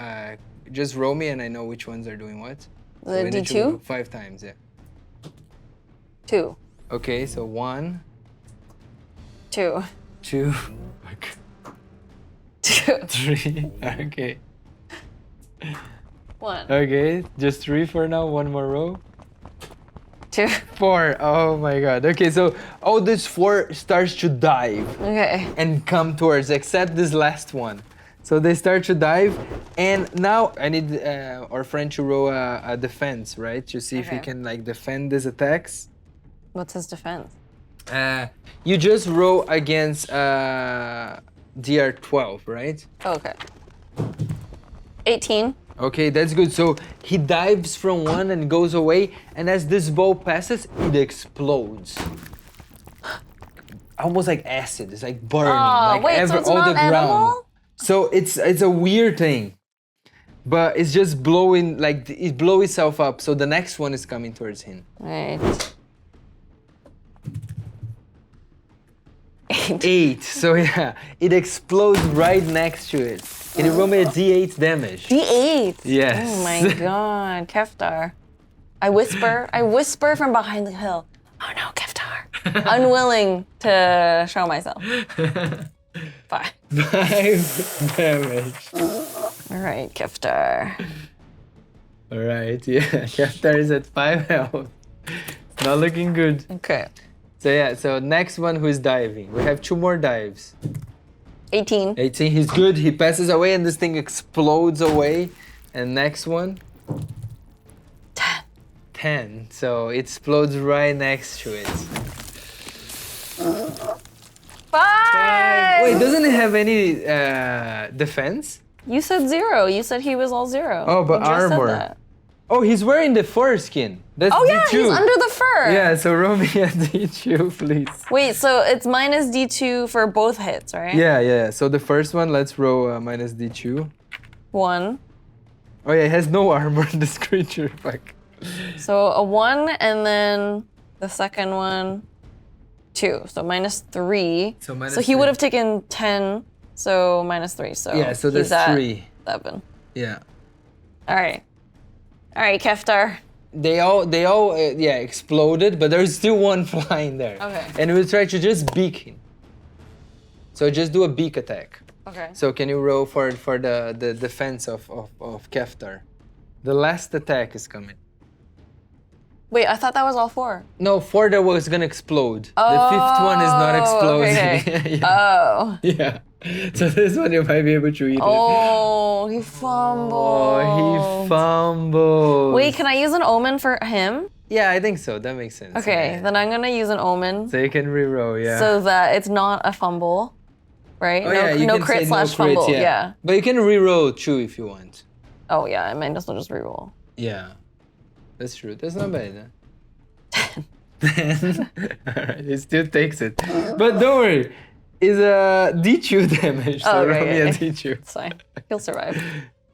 just roll me and I know which ones are doing what. The So we need to D2? roll 5 times, yeah. 2. Okay, so 1, 2. 2, 2. 3. Okay. 1. Okay, just 3 for now. 1 more row. 2. 4. Oh my god. Okay, so all this 4 starts to dive Okay. and come towards, except this last one. So they start to dive, and now I need our friend to roll a defense, right? To see if he Okay. can like defend these attacks. What's his defense? You just roll against DR12, right? Oh, okay. 18. Okay, that's good. So he dives from one and goes away, and as this ball passes, it explodes. Almost like acid. It's like burning, like wait, so it's all not the ground. edible? So it's a weird thing, but it's just blowing, like it blows itself up. So the next one is coming towards him. Right. 8. So yeah, it explodes right next to it. Can you roll me a D8 damage? D8. Yes. Oh my god, Keftar. I whisper from behind the hill. Oh no, Keftar. Unwilling to show myself. 5. 5 damage. All right, Keftar. All right, yeah, Keftar is at 5 health. It's not looking good. Okay. So yeah, so next one who is diving. We have 2 more dives. 18. 18, he's good. He passes away and this thing explodes away. And next one. 10. 10. So it explodes right next to it. 5. Wait, doesn't it have any defense? You said 0. You said he was all 0. Oh, but You just said armor. that. Oh, he's wearing the fur skin. That's Oh yeah, D2. he's under the fur. Yeah, so roll me a D2, please. Wait, so it's minus D2 for both hits, right? Yeah. So the first one, let's roll minus D2. 1. Oh yeah, it has no armor, this creature. Fuck. So a 1, and then the second one, 2. So minus 3. So minus So he 3. would have taken 10, so minus 3. So Yeah, so he's that's at 3. 7. Yeah. All right, Keftar. They all exploded, but there's still one flying there. Okay. And we'll try to just beak him. So just do a beak attack. Okay. So can you roll for the defense of Keftar? The last attack is coming. Wait, I thought that was all 4. No, 4 that was gonna explode. The 5th one is not exploding. Okay. Yeah. Oh. Yeah. So this one you might be able to eat it. Oh, he fumbled. Oh, he fumbled. Wait, can I use an omen for him? Yeah, I think so. That makes sense. Okay, Yeah. then I'm gonna use an omen So you can reroll, yeah. so that it's not a fumble, right? Oh, yeah, you no can crit say slash no crit, fumble. Yeah. But you can reroll 2 if you want. Oh yeah, I might as well just reroll. Yeah. That's true. That's not bad, huh? 10. Alright, it still takes it. But don't worry. It's a D2 damage. So Oh, roll me a okay. D2. It's fine. He'll survive.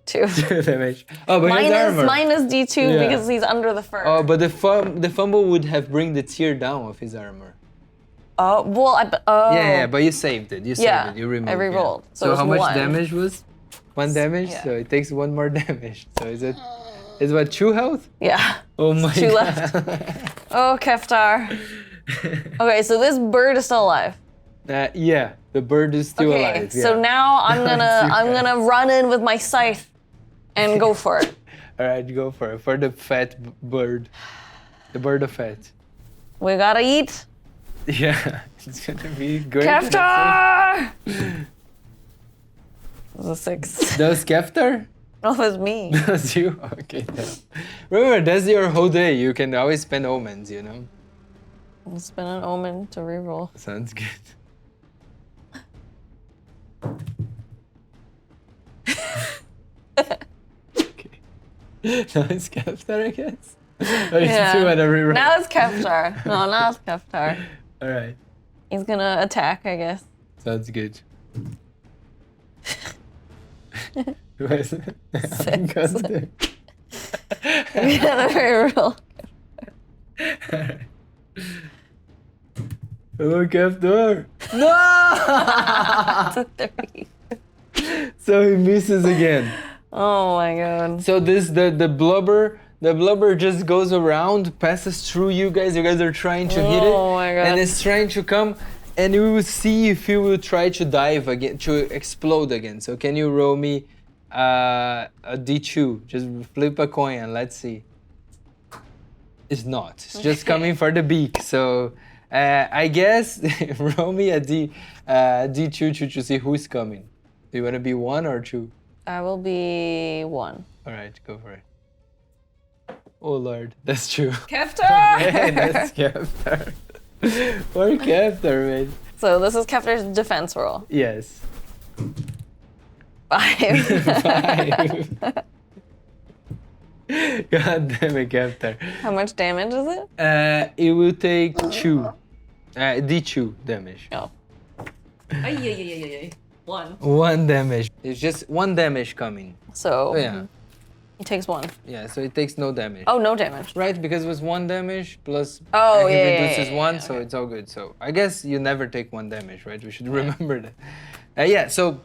2. 2 damage. Oh, but he has armor. minus D2 Yeah. because he's under the fur. Oh, but the fumble would have bring the tier down of his armor. Oh, well, Yeah, but you saved it. You saved Yeah, it. You removed I rerolled. Yeah. So it was how much 1. damage was? 1 damage? Yeah. So it takes 1 more damage. So is it It's what, 2 health? Yeah. Oh my Two god. left. Oh, Keftar. Okay, so this bird is still alive. Yeah, the bird is still Okay, alive. so yeah. now I'm gonna run in with my scythe and go for it. All right, go for it. For the fat bird. The bird of fat. We gotta eat. Yeah, it's gonna be great. Keftar! It was a 6. That was Keftar? Oh, it was me. That's you? Okay. No. Remember, that's your whole day. You can always spend omens, you know? I'll spin an omen to reroll. Sounds good. Okay. Now it's Keftar, I guess? Or you still want to reroll? Now it's Keftar. No, now it's Keftar. All right. He's gonna attack, I guess. Sounds good. Was it? I'm gonna We gotta reroll. Hello, Keftar. No! It's a 3. So he misses again. Oh my god. So the blubber just goes around, passes through you guys. You guys are trying to hit it, Oh my god. and it's trying to come. And we will see if you will try to dive again, to explode again. So can you roll me a D2? Just flip a coin and let's see. It's not. It's just coming for the beak. So I guess roll me a D2 to see who's coming. Do you want to be 1 or 2? I will be 1. All right, go for it. Oh Lord, that's true. Keftar! Man, that's Keftar. Poor Keftar, man. So this is Keftar's defense roll. Yes. 5. 5. God damn it, Keftar. How much damage is it? It will take 2. D2 damage. Oh. 1. 1 damage. It's just 1 damage coming. So Oh, yeah. he takes 1. Yeah, so it takes no damage. Oh, no damage. Right, because it was 1 damage plus Oh, he yeah, yeah, reduces yeah, 1, yeah, so okay. it's all good. So I guess you never take 1 damage, right? We should remember that. Yeah, so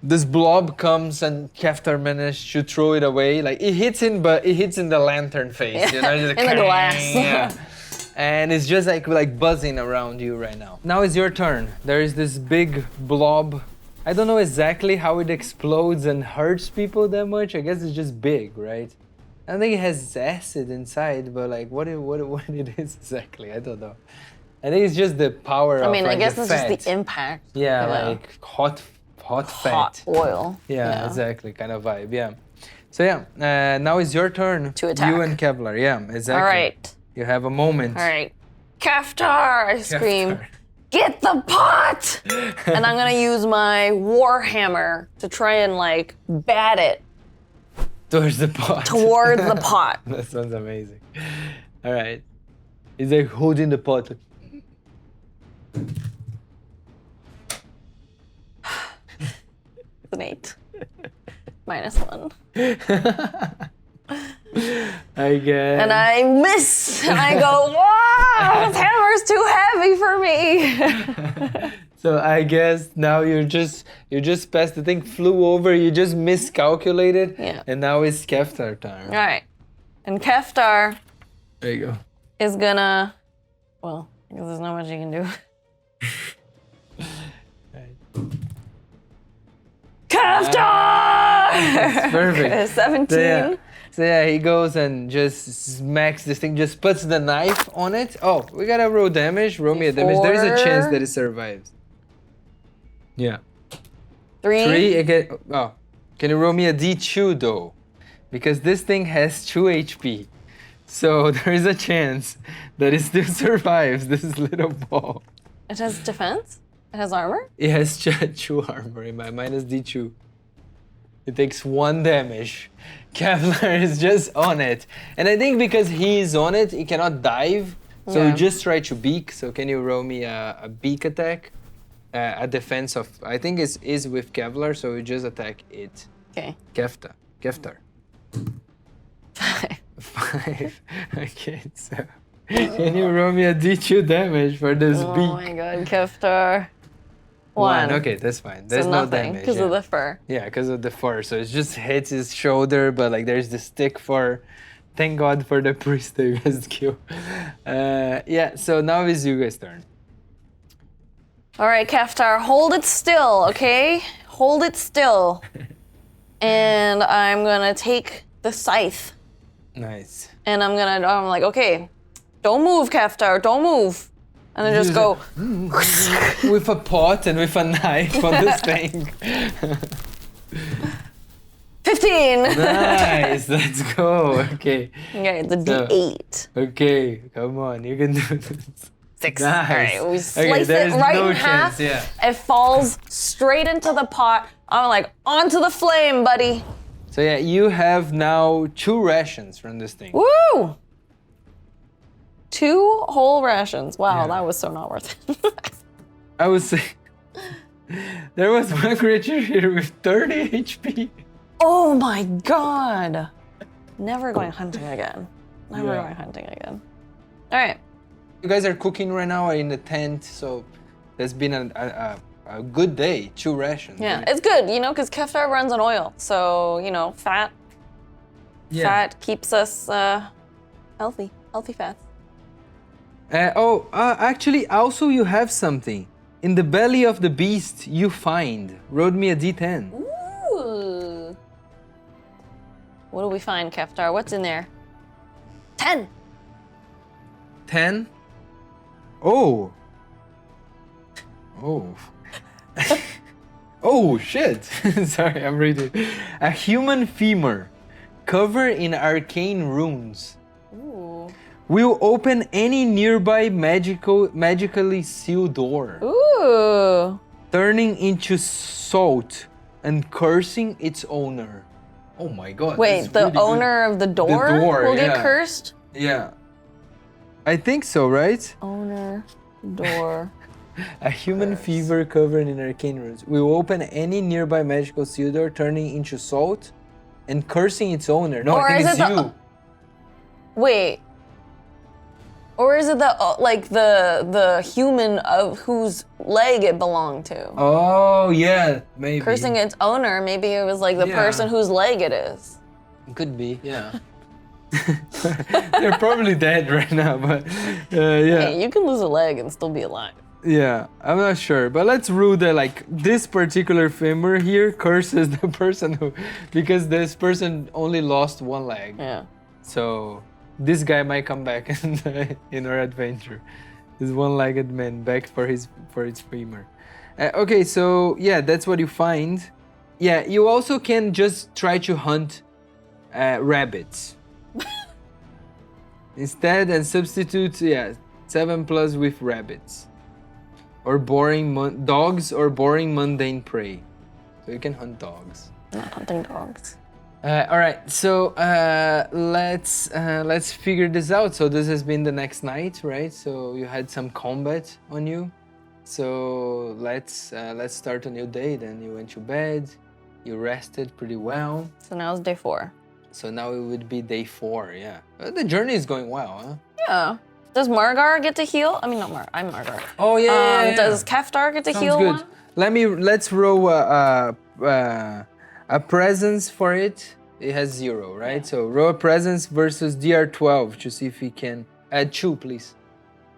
this blob comes and Keftar managed to throw it away. Like it hits in, but it hits in the lantern face, you know, just In the glass. Yeah. And it's just like buzzing around you right now. Now it's your turn. There is this big blob. I don't know exactly how it explodes and hurts people that much. I guess it's just big, right? I don't think it has acid inside, but like what it is exactly, I don't know. I think it's just the power of I mean, like, I guess the it's fat. just the impact. Yeah, you know? like hot fat. Hot oil. Yeah, exactly, kind of vibe, yeah. So yeah, now it's your turn. To attack. You and Kevlar, yeah, exactly. All right. You have a moment. All right. Keftar, I scream. Keftar. Get the pot! And I'm gonna use my war hammer to try and like bat it Towards the pot. towards the pot. That sounds amazing. All right. He's like holding the pot. It's an 8. -1. I guess. And I miss. And I go, wow, this hammer's too heavy for me. So I guess now you just passed the thing, flew over, you just miscalculated, Yeah. and now it's Keftar time. All right. And Keftar There you go. is gonna, well, I guess there's not much you can do. Right. Keftar! Perfect. 17. So yeah, he goes and just smacks this thing, just puts the knife on it. Oh, we gotta roll damage. Roll me a damage. There is a chance that it survives. Yeah. 3. 3 again. Oh, can you roll me a D2 though? Because this thing has 2 HP. So there is a chance that it still survives this little ball. It has defense? It has armor? It has 2 armor in my minus D2. It takes 1 damage. Kevlar is just on it. And I think because he is on it, he cannot dive. So Yeah. he just try to beak. So can you roll me a beak attack? A defense of, I think it is with Kevlar, so you just attack it. Okay. Keftar. 5. 5. Okay, so can you roll me a D2 damage for this Oh beak? my god, Keftar. 1. Okay, that's fine. There's So no nothing damage. because of the fur. Yeah, because of the fur. So it just hits his shoulder, but like there's the stick for. Thank God for the priest that you guys kill. Yeah, so now it's you guys' turn. All right, Keftar, hold it still, okay? Hold it still. And I'm gonna take the scythe. Nice. And I'm like, okay, don't move, Keftar, don't move. And then just go. With a pot and with a knife on this thing. 15. Nice, let's go. Okay. Okay, it's a D8. Okay, come on, you can do this. 6. Nice. All right, we slice it there's right no in half. chance, yeah. It falls straight into the pot. I'm like, onto the flame, buddy. So yeah, you have now 2 rations from this thing. Woo! 2 whole rations. Wow, Yeah. that was so not worth it. I would say there was one creature here with 30 HP. Oh my god. Never going hunting again. Never Yeah. going hunting again. All right. You guys are cooking right now, are in the tent, so there's been a good day, 2 rations. Yeah, it's good, you know, because Keftar runs on oil. So, you know, fat keeps us healthy fats. Actually, also you have something. In the belly of the beast, you find. Roll me a d10. Ooh. What do we find, Keftar? What's in there? 10. 10? Oh. Oh. Oh, shit. Sorry, I'm reading. A human femur covered in arcane runes Ooh. will open any nearby magically sealed door, Ooh. turning into salt and cursing its owner. Oh my god. Wait, that's the really good. owner of the door, door, will yeah. get cursed? Yeah. I think so, right? Owner, door. A human fever covered in arcane runes will open any nearby magical seal door, turning into salt and cursing its owner. No, Or I think is it's it the- you. Wait. Or is it the human of whose leg it belonged to? Oh, yeah, maybe. Cursing its owner, maybe it was like the Yeah. person whose leg it is. Could be, yeah. They're probably dead right now, but yeah. Hey, you can lose a leg and still be alive. Yeah, I'm not sure, but let's rule that like this particular femur here curses the person who, because this person only lost 1 leg. Yeah. So this guy might come back in our adventure. This 1-legged man back for his femur. Okay, so yeah, that's what you find. Yeah, you also can just try to hunt rabbits instead and substitute 7+ with rabbits or boring dogs or boring mundane prey. So you can hunt dogs. Not hunting dogs. All right, so let's figure this out. So this has been the next night, right? So you had some combat on you. So let's start a new day. Then you went to bed, you rested pretty well. So now it's day 4. So now it would be day 4, yeah. The journey is going well, huh? Yeah. Does Margar get to heal? I mean, not Margar. I'm Margar. Oh yeah. Does Keftar get to Sounds heal good. one? Let's roll a presence for it. It has 0, right? Yeah. So roll a presence versus DR12 to see if we can add 2, please.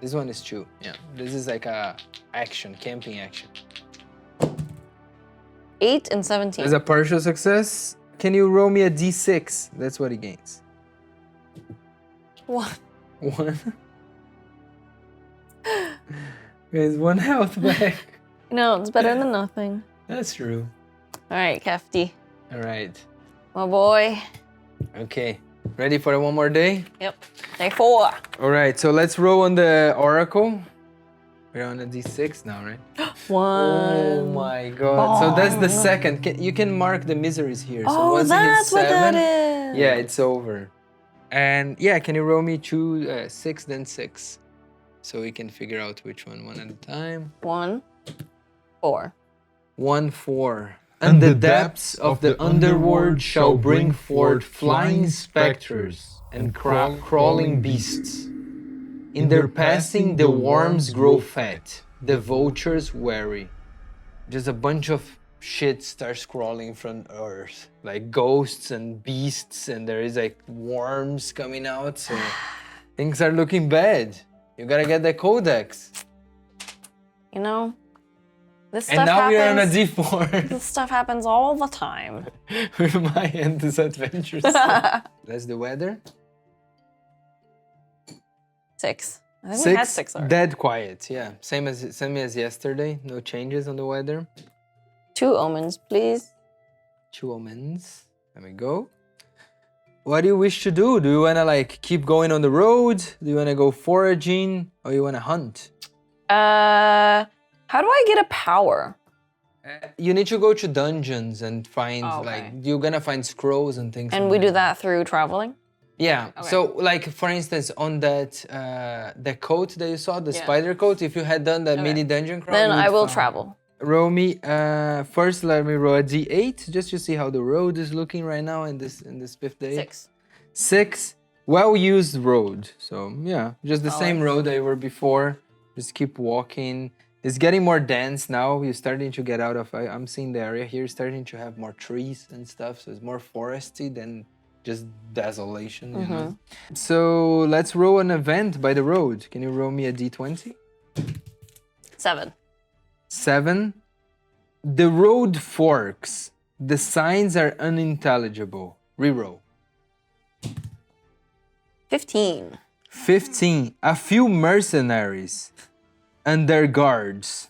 This one is 2. Yeah. This is like a action, camping action. 8 and 17. As a partial success, can you roll me a D6? That's what he gains. 1. 1. There's 1 health back. No, it's better than nothing. That's true. All right, Kefty. All right. My boy. Okay. Ready for one more day? Yep. Day 4. All right. So let's roll on the oracle. We're on a D6 now, right? 1. Oh my god. So that's the second. You can mark the miseries here. So Oh, once it hits that's what 7, that is. yeah, it's over. And yeah, can you roll me 2, 6, then 6? So we can figure out which one at a time. 1, 4. 1, 4. And the depths of the underworld shall bring forth flying specters and crawling beasts. In their passing, the worms grow fat, the vultures wary. just a bunch of shit starts crawling from Earth, like ghosts and beasts, and there is like worms coming out, so things are looking bad. You gotta get the codex. You know, this stuff And now happens. we're on a D4 This stuff happens all the time. with my and this adventures. That's the weather. 6. I think we had 6 already. Dead quiet, yeah. Same as yesterday. No changes on the weather. 2 omens, please. 2 omens. There we go. What do you wish to do? Do you wanna like keep going on the road? Do you wanna go foraging? Or you wanna hunt? How do I get a power? You need to go to dungeons and find Okay. like you're gonna find scrolls and things. And like we do that. that through traveling? Yeah. Okay. So like for instance on that the coat that you saw, the spider coat, if you had done that mini dungeon crawl, Then you I would will found- travel. Roll me first let me roll a D8 just to see how the road is looking right now in this 5th day. 6. 6. Well-used road. So yeah, just the same road that you were before. Just keep walking. It's getting more dense now. You're starting to get out of. I'm seeing the area here starting to have more trees and stuff. So it's more foresty than just desolation. You know? So let's roll an event by the road. Can you roll me a D20? 7. 7. The road forks. The signs are unintelligible. Reroll. 15. 15. A few mercenaries and their guards.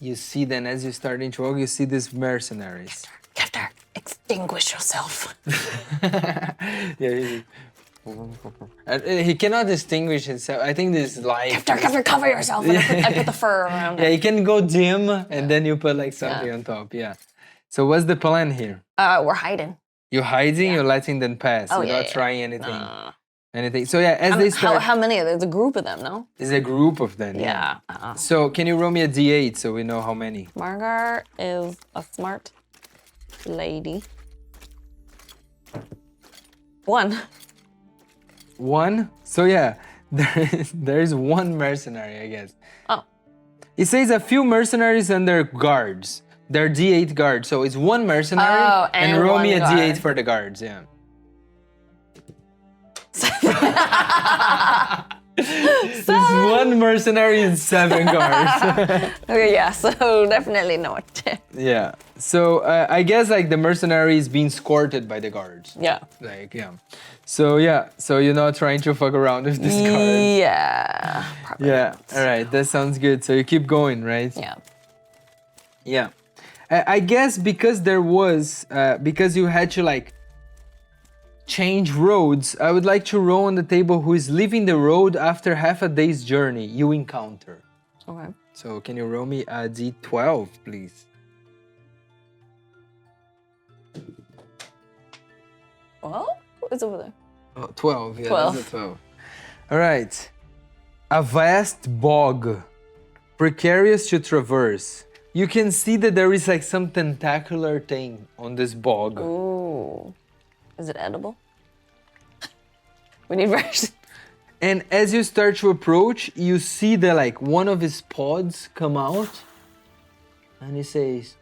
You see then as you're starting to walk, you see these mercenaries. Keftar, extinguish yourself. Yeah, he cannot distinguish himself. I think this is life. Keftar, cover yourself. And I put the fur around Yeah, it. you can go dim and then you put like something on top. Yeah. So what's the plan here? We're hiding. You're hiding, you're letting them pass. Oh, You're yeah, not yeah. trying anything. Anything. So yeah, as they start, How many? There's a group of them, no? there's a group of them. Yeah. So can you roll me a D8 so we know how many? Margar is a smart lady. 1. 1. So yeah, there is 1 mercenary, I guess. Oh. It says a few mercenaries and their guards. They're D8 guards. So it's 1 mercenary Oh, and roll 1 me a guard. D8 for the guards. Yeah. There's 1 mercenary and 7 guards. Okay, yeah, so definitely not. Yeah. So I guess like the mercenary is being escorted by the guards. Yeah. Like yeah. So yeah. So you're not trying to fuck around with this guard. Yeah. Probably Yeah. not. All right. That sounds good. So you keep going, right? Yeah. Yeah. I guess because there was because you had to like change roads, I would like to roll on the table who is leaving the road after half a day's journey you encounter. Okay. So can you roll me a D12, please? Well, it's over there. Oh, 12, yeah, 12. that's a 12. All right. A vast bog, precarious to traverse. You can see that there is like some tentacular thing on this bog. Ooh. Is it edible? We need version. And as you start to approach, you see that like one of his pods come out and he says,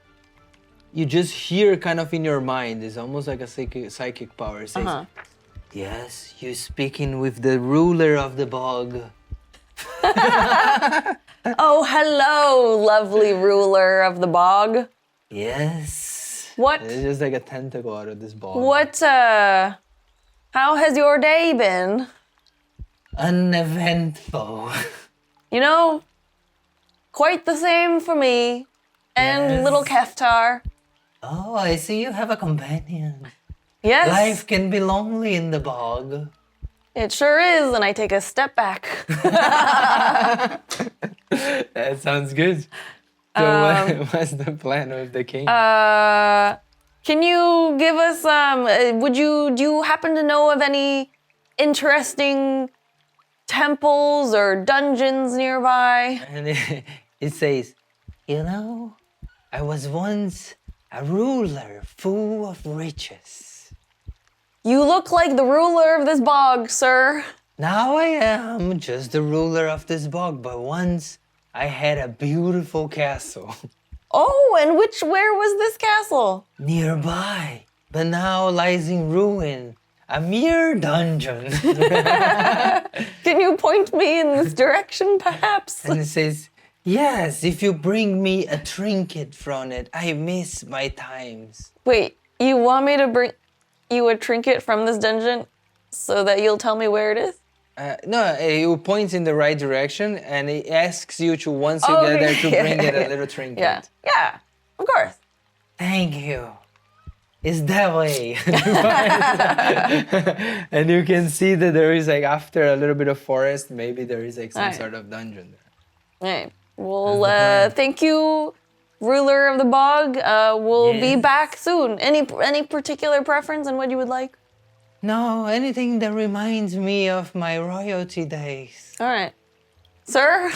you just hear kind of in your mind, it's almost like a psychic power. It says, yes, you're speaking with the ruler of the bog. Oh, hello, lovely ruler of the bog. Yes. What? It's just like a tentacle out of this bog. How has your day been? Uneventful. You know, quite the same for me. And Yes. little Keftar. Oh, I see you have a companion. Yes, Life can be lonely in the bog. it sure is, and I take a step back. That sounds good. So what's the plan with the king? Can you give us do you happen to know of any interesting temples or dungeons nearby? And it says, you know, I was once a ruler full of riches. You look like the ruler of this bog, sir. Now I am just the ruler of this bog, but once I had a beautiful castle. Oh, and where was this castle? Nearby, but now lies in ruin. A mere dungeon. Can you point me in this direction, perhaps? And it says, yes, if you bring me a trinket from it, I miss my times. Wait, you want me to bring you a trinket from this dungeon so that you'll tell me where it is? No, he points in the right direction and he asks you to, once you get there, to bring it a little trinket. Yeah, of course. Thank you. It's that way. And you can see that there is like, after a little bit of forest, maybe there is like some sort of dungeon there. All right. Well, thank you, Ruler of the Bog. We'll be back soon. Any particular preference on what you would like? No, anything that reminds me of my royalty days. All right. Sir?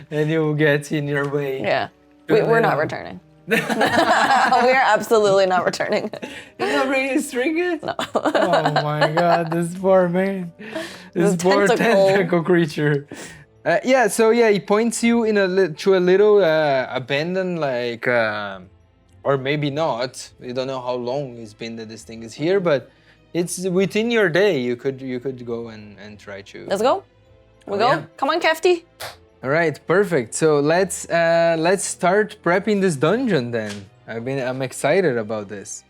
And you'll get in your way. Yeah. We're not returning. We are absolutely not returning. You're not bringing his trinket? No. Oh my god, this poor man. This poor tentacle creature. He points you in to a little abandoned, like, or maybe not. We don't know how long it's been that this thing is here, but it's within your day. You could go and try to. Let's go. We go. Yeah. Come on, Kefty. All right, perfect. So let's start prepping this dungeon then. I'm excited about this.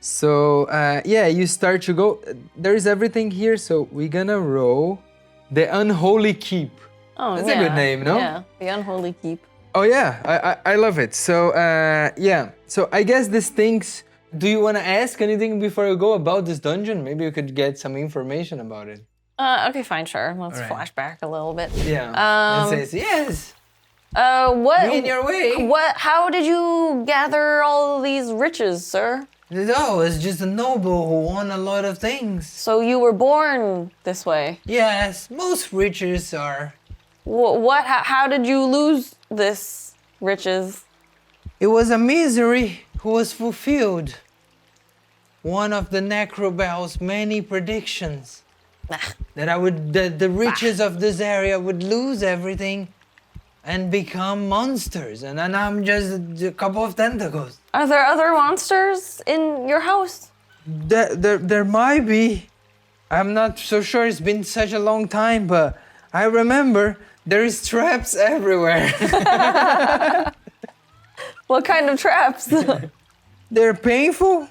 So you start to go. There is everything here. So we're gonna roll the Unholy Keep. Oh, that's a good name, no? Yeah, the Unholy Keep. Oh yeah, I love it. So So I guess these things. Do you want to ask anything before you go about this dungeon? Maybe you could get some information about it. Okay, fine, sure. Let's flash back a little bit. Yeah. It says yes. What? Be in your way. What? How did you gather all these riches, sir? No, it's just a noble who won a lot of things. So you were born this way? Yes, most riches are. What? How did you lose this riches? It was a misery who was fulfilled. One of the Necrobell's many predictions. That the riches of this area would lose everything and become monsters, and then I'm just a couple of tentacles. Are there other monsters in your house? There might be. I'm not so sure, it's been such a long time, but I remember there is traps everywhere. What kind of traps? They're painful.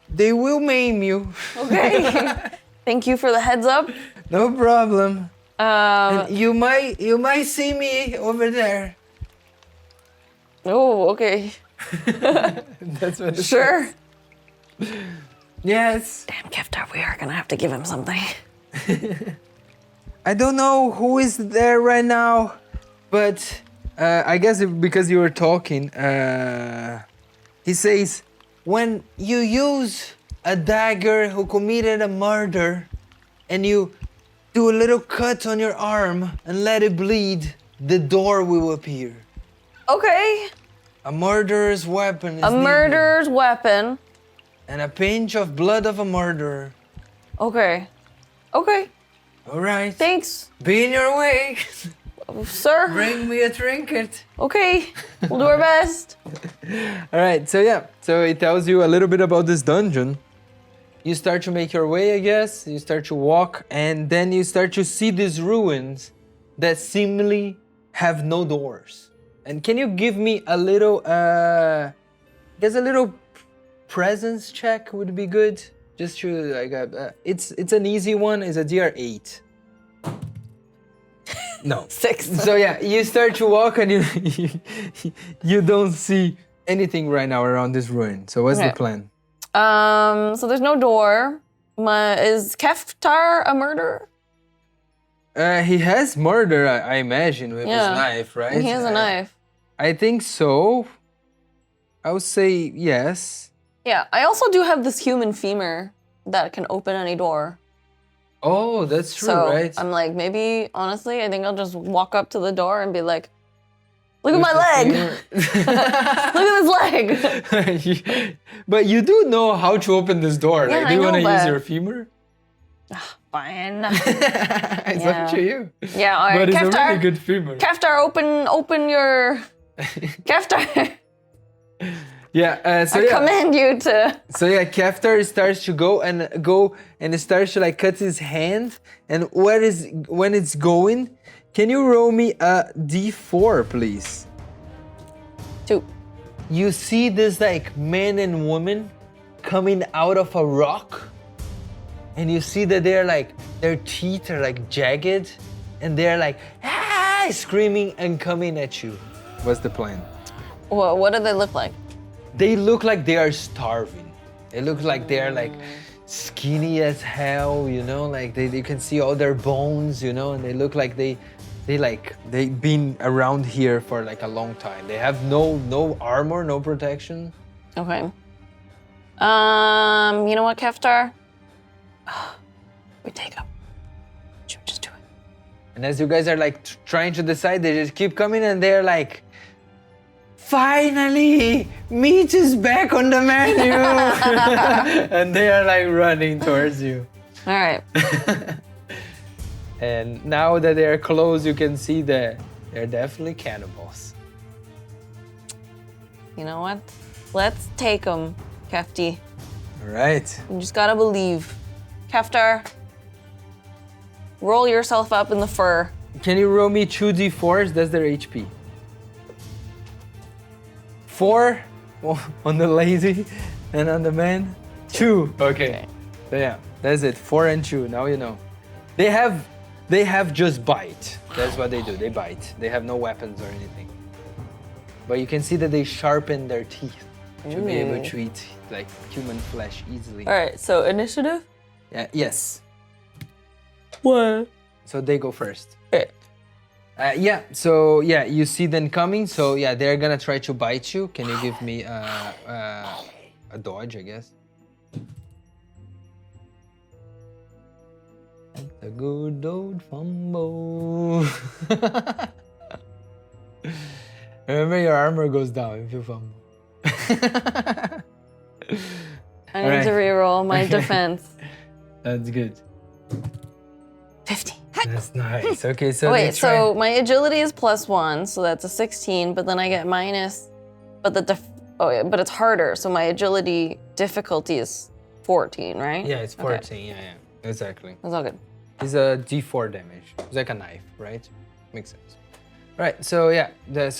They will maim you. Okay. Thank you for the heads up. No problem. And you might see me over there. Oh, okay. That's what it Sure. says. Yes. Damn, Keftar, we are gonna have to give him something. I don't know who is there right now, but I guess because you were talking, he says, when you use a dagger who committed a murder and you do a little cut on your arm and let it bleed, the door will appear. Okay. A murderer's weapon is a murderer's needed. Weapon. And a pinch of blood of a murderer. Okay. Okay. All right. Thanks. Be in your way. Sir. Bring me a trinket. Okay. We'll do our best. All right. So it tells you a little bit about this dungeon. You start to make your way, I guess. You start to walk, and then you start to see these ruins that seemingly have no doors. And can you give me a little, a little presence check would be good. Just to like, it's an easy one. It's a DR8. No. 6. So yeah, you start to walk, and you don't see anything right now around this ruin. So what's the plan? So there's no door. Is Keftar a murderer? He has murder, I imagine, with his knife, right? He has a knife. I think so. I would say yes. Yeah, I also do have this human femur that can open any door. Oh, that's true, so right? I'm like, maybe, honestly, I think I'll just walk up to the door and be like, look at my leg! Look at this leg! But you do know how to open this door, yeah, right? Do you want to use but... your femur? Fine. It's up to you. Yeah, all right. But it's Keftar, a really good femur. Keftar, open your Keftar, Yeah. I command you to. So yeah, Keftar starts to go and it starts to like cut his hand. And when it's going, can you roll me a d4, please? 2. You see this like man and woman coming out of a rock, and you see that they're like their teeth are like jagged, and they're like screaming and coming at you. What's the plan? Well, what do they look like? They look like they are starving. They look like they're like skinny as hell, you know, like you can see all their bones, you know, and they look like they've been around here for like a long time. They have no armor, no protection. Okay. You know what, Keftar? We take up. Should we just do it? And as you guys are like trying to decide, they just keep coming and they're like, finally, meat is back on the menu. And they are like running towards you. All right. And now that they are close, you can see that they're definitely cannibals. You know what? Let's take them, Kefty. All right. You just gotta believe. Keftar, roll yourself up in the fur. Can you roll me 2d4s? That's their HP. 4 on the lazy and on the man. 2. Okay. So yeah, that's it. 4 and 2. Now you know. They have just bite. That's what they do. They bite. They have no weapons or anything. But you can see that they sharpen their teeth to be able to eat like human flesh easily. All right, so initiative? Yeah, yes. What? So they go first. Okay. Yeah, so yeah, you see them coming. So yeah, they're gonna try to bite you. Can you give me a dodge, I guess? A good old fumble. Remember, your armor goes down if you fumble. I need to reroll my defense. That's good. 50. That's nice. Okay, so wait, so my agility is +1, so that's a 16, but then I get minus, but but it's harder, so my agility difficulty is 14, right? Yeah, it's 14. Okay. Yeah, exactly. That's all good. It's a d4 damage. It's like a knife, right? Makes sense. Right. So yeah, the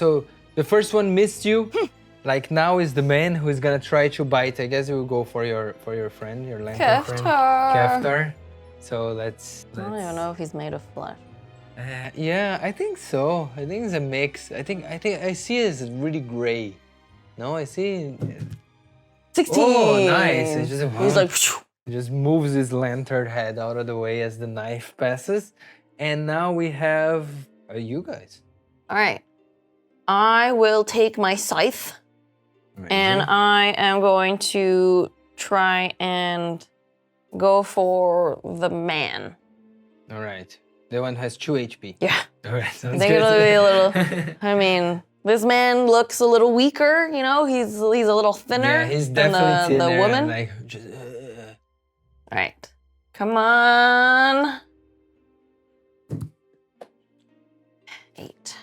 first one missed you. Like now is the man who is gonna try to bite. I guess you will go for your friend, your lantern friend, Keftar. So let's. I don't even know if he's made of flesh. Yeah, I think so. I think it's a mix. I think I see it as really gray. No, I see. 16. Oh, nice! It's just he's like. He just moves his lantern head out of the way as the knife passes, and now we have you guys. All right, I will take my scythe. Amazing. And I am going to try and go for the man. All right. The one has 2 HP. Yeah. All right. Sounds I think it'll be a little. I mean, this man looks a little weaker. You know, he's a little thinner. Yeah, he's definitely than thinner. the woman. Like, just, All right. Come on. 8.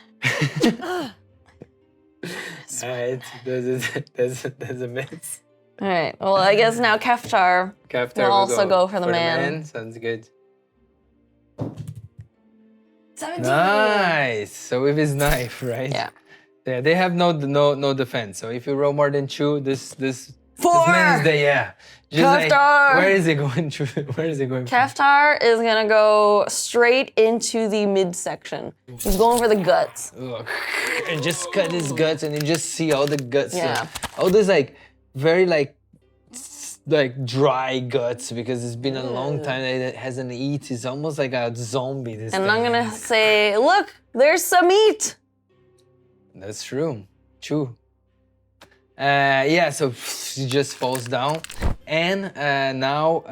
All right, there's a miss. All right, well, I guess now Keftar will also go for the man. Sounds good. 17. Nice. So with his knife, right? Yeah. Yeah, they have no defense. So if you roll more than 2, this 4. man is there. Yeah. Just Keftar. Like, where is he going to? Where is he going? Keftar is gonna go straight into the midsection. He's going for the guts. Ugh. And just cut his guts, and you just see all the guts. Yeah. All this like very like dry guts because it's been a long time that it hasn't eaten. He's almost like a zombie. This and thing. I'm gonna say, look, there's some meat. That's true. True. Yeah, so he just falls down. And now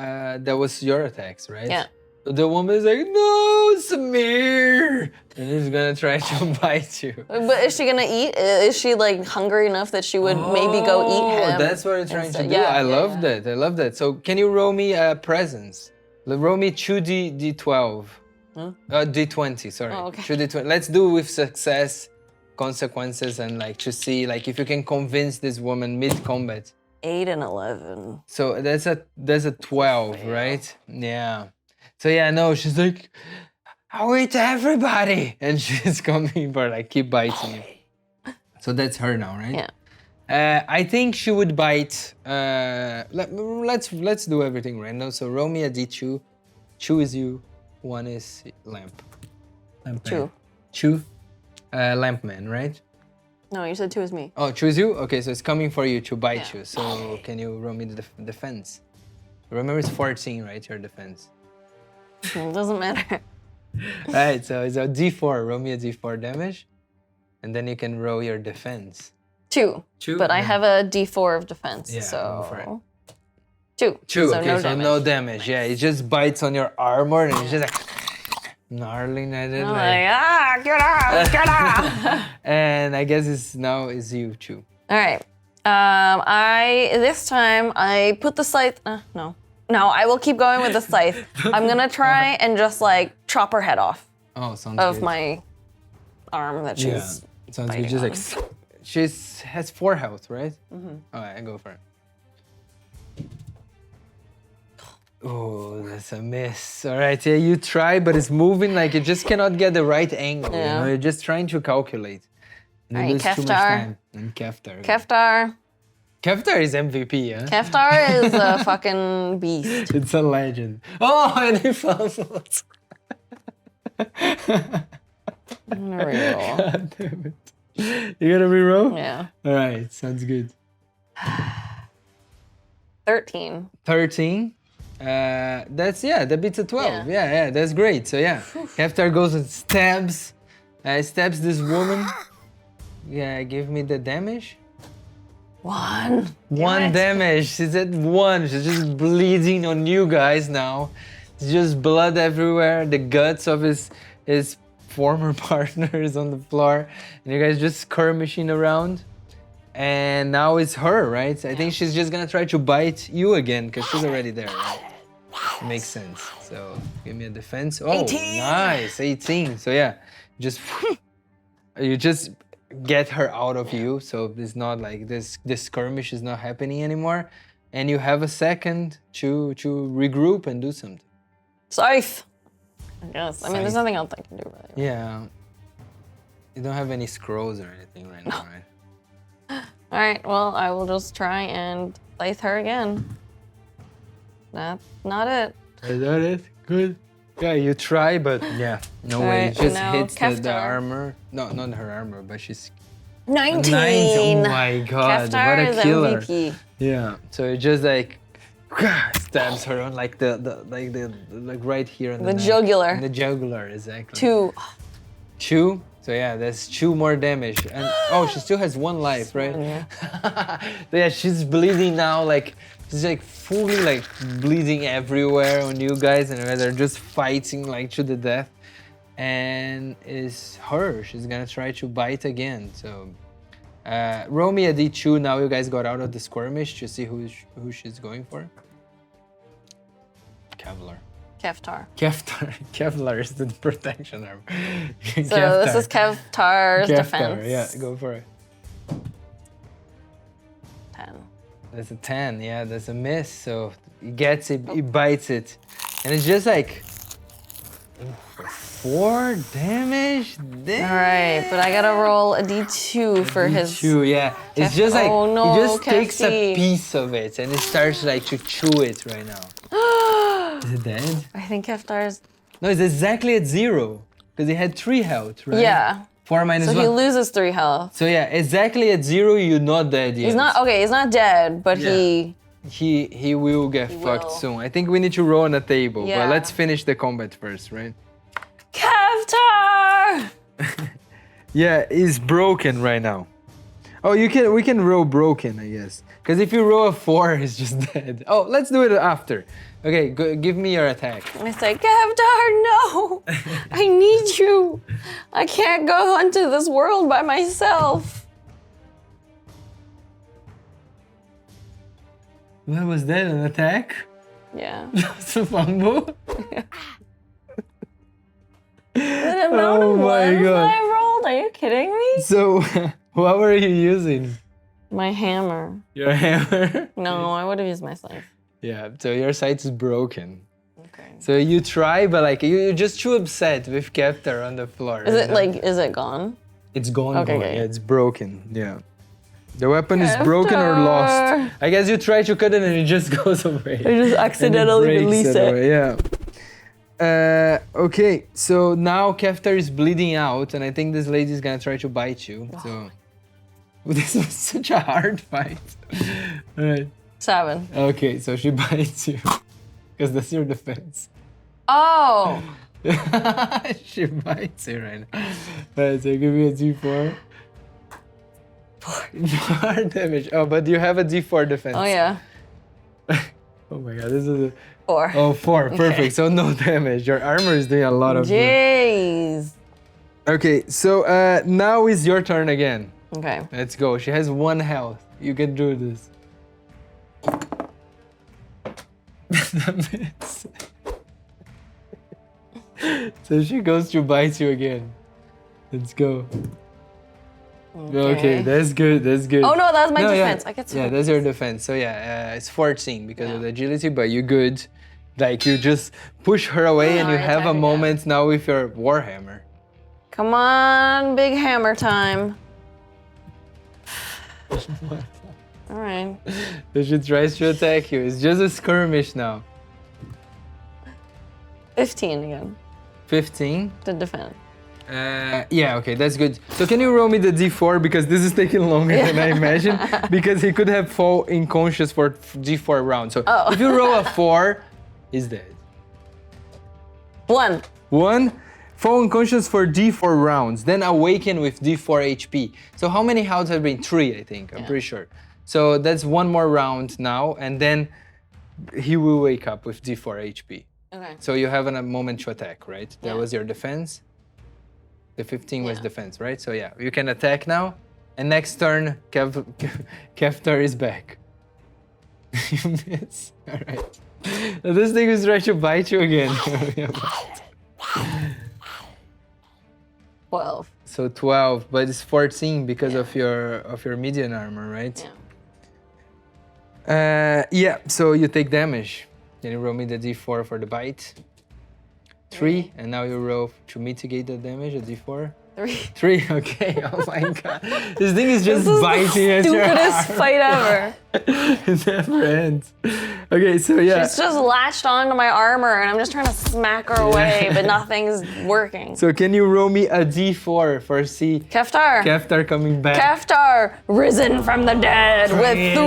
that was your attacks, right? Yeah. So the woman is like, no, Samir! And he's gonna try to bite you. But is she gonna eat? Is she like hungry enough that she would maybe go eat him? That's what you're trying to do. Yeah, I love that. I love that. So can you roll me presence? Roll me 2d12. Huh? D20, sorry. Oh, okay. 2d20. Let's do it with success. consequences and like to see like if you can convince this woman mid-combat. 8 and 11. So that's a 12, right? Yeah. So yeah, no, she's like, I'll eat everybody, and she's coming for like keep biting you. So that's her now, right? Yeah. I think she would bite. Let's do everything random. So roll me a d2. 2 is you, 1 is lamp. Two. 2. Lamp man, right? No, you said 2 is me. Oh, choose you? Okay, so it's coming for you to bite you. So can you roll me the defense? Remember it's 14, right? Your defense. It doesn't matter. Alright, so it's a d4. Roll me a d4 damage. And then you can roll your defense. 2. 2? But I have a d4 of defense, Yeah, go for it. so... 2. 2, so okay, no so damage. no damage. Yeah, it just bites on your armor and it's just like gnarling at it. I'm like, get out! And I guess it's now is you, Chu. All right. This time I put the scythe. No, I will keep going with the scythe. I'm gonna try and just like chop her head off Oh, sounds of good. my arm that she's. Sounds good. biting Just like she's has 4 health, right? Mm-hmm. All right, I go for it. Oh, that's a miss. All right, yeah, you try, but it's moving like you just cannot get the right angle. Yeah. You know, you're just trying to calculate. And you All right, lose too much Keftar. time. And Keftar. Keftar. Keftar is MVP, huh? Keftar is a fucking beast. It's a legend. Oh, and he fumbles. I'm gonna reroll. God damn it. You gonna reroll? Yeah. All right, sounds good. 13. 13. That beats a 12. Yeah, that's great. So yeah, Keftar goes and stabs this woman. Yeah, give me the damage. 1. 1 damage. She's at 1. She's just bleeding on you guys now. It's just blood everywhere. The guts of his former partners on the floor, and you guys just skirmishing around. And now it's her, right? I think she's just gonna try to bite you again because she's already there, right? Makes sense. So give me a defense. Oh, 18. Nice, 18. So yeah, you just get her out of you. So it's not like this skirmish is not happening anymore, and you have a second to regroup and do something. Scythe. I guess. I mean, there's Scythe. nothing else I can do really. Yeah. You don't have any scrolls or anything right now, right? All right. Well, I will just try and scythe her again. That's not it. Is that it? Good. Yeah, you try, but yeah, no way. Alright, It just now hits the Keftar. armor. No, not her armor, but she's 19. 9. Oh my god, Keftar what a is killer. MVP. Yeah. So it just like stabs her on like the right here on the neck. jugular. In the jugular, exactly. 2. 2. So yeah, that's 2 more damage. And oh, she still has 1 life, right? So yeah, she's bleeding now, like she's like fully like bleeding everywhere on you guys, and you guys are just fighting like to the death. And it's her. She's gonna try to bite again. So roll me a d2 now. You guys got out of the skirmish to see who she's going for. Kevlar. Keftar. Kevlar is the protection armor. So this is Keftar's defense. Yeah, go for it. 10. That's a 10, yeah, that's a miss. So he gets it, he bites it. And it's just like 4 damage? Damn. All right, but I gotta roll a d2 for his. Chew, yeah. It's just like, Oh, no, he just takes a Kefty. piece of it and it starts like to chew it right now. Is it dead? I think Keftar's. No, it's exactly at 0. Because he had 3 health, right? Yeah. 4 minus So 1. he loses 3 health. So yeah, exactly at 0, you're not dead yet. He's not okay. He's not dead, but Yeah. He will get fucked will. soon. I think we need to roll on a table, Yeah. but let's finish the combat first, right? Keftar. Yeah, he's broken right now. Oh, we can roll broken, I guess. Because if you roll a 4, he's just dead. Oh, let's do it after. Okay, give me your attack. And I say, Keftar, no! I need you. I can't go onto this world by myself. What was that? An attack? Yeah. Just a fumble? The amount Oh of my ones God. that I rolled, are you kidding me? So, what were you using? My hammer. Your hammer? No, I would have used my scythe. Yeah, so your site is broken. Okay. So you try, but like you're just too upset with Keftar on the floor. Is it gone? It's gone. Okay, gone. okay. Yeah, it's broken. Yeah. The weapon is broken or lost. I guess you try to cut it and it just goes away. I just accidentally release it. Away. Yeah. Okay, so now Keftar is bleeding out, and I think this lady is gonna try to bite you. So this was such a hard fight. All right. 7. Okay, so she bites you because that's your defense. Oh. She bites you right now. Alright, so give me a D4. 4 damage. Oh, but you have a D4 defense. Oh yeah. Oh my god, this is a... 4. Oh, 4, perfect. Okay. So no damage. Your armor is doing a lot of... Jeez. Okay, so now is your turn again. Okay. Let's go. She has 1 health. You can do this. So she goes to bite you again. Let's go. Okay, that's good. That's good. Oh no, that's my defense. Yeah. I get Yeah, that's your defense. So yeah, it's 14 because of the agility, but you're good. Like you just push her away and you have a moment now with your warhammer. Come on, big hammer time. All right. So she tries to attack you. It's just a skirmish now. 15 again. 15. To defend. Yeah, okay, that's good. So can you roll me the D4 because this is taking longer than I imagined because he could have fall unconscious for D4 rounds. So if you roll a 4, he's dead. 1. 1, fall unconscious for D4 rounds, then awaken with D4 HP. So how many health have been? 3, I think. I'm pretty sure. So that's 1 more round now, and then he will wake up with D4 HP. Okay. So you have a moment to attack, right? That was your defense. The 15 was defense, right? So yeah, you can attack now. And next turn, Keftar is back. You miss. All right. So this thing is trying to bite you again. 12. So 12, but it's 14 because of your median armor, right? Yeah. Yeah. So you take damage. Then you roll me the D4 for the bite. 3, and now you roll to mitigate the damage, a D4. 3. 3, okay, oh my god. This thing is just biting at your arm. Stupidest fight ever. It never ends. Okay, so yeah. She's just latched onto my armor and I'm just trying to smack her away, but nothing's working. So can you roll me a D4 for C? Keftar coming back. Keftar, risen from the dead with 3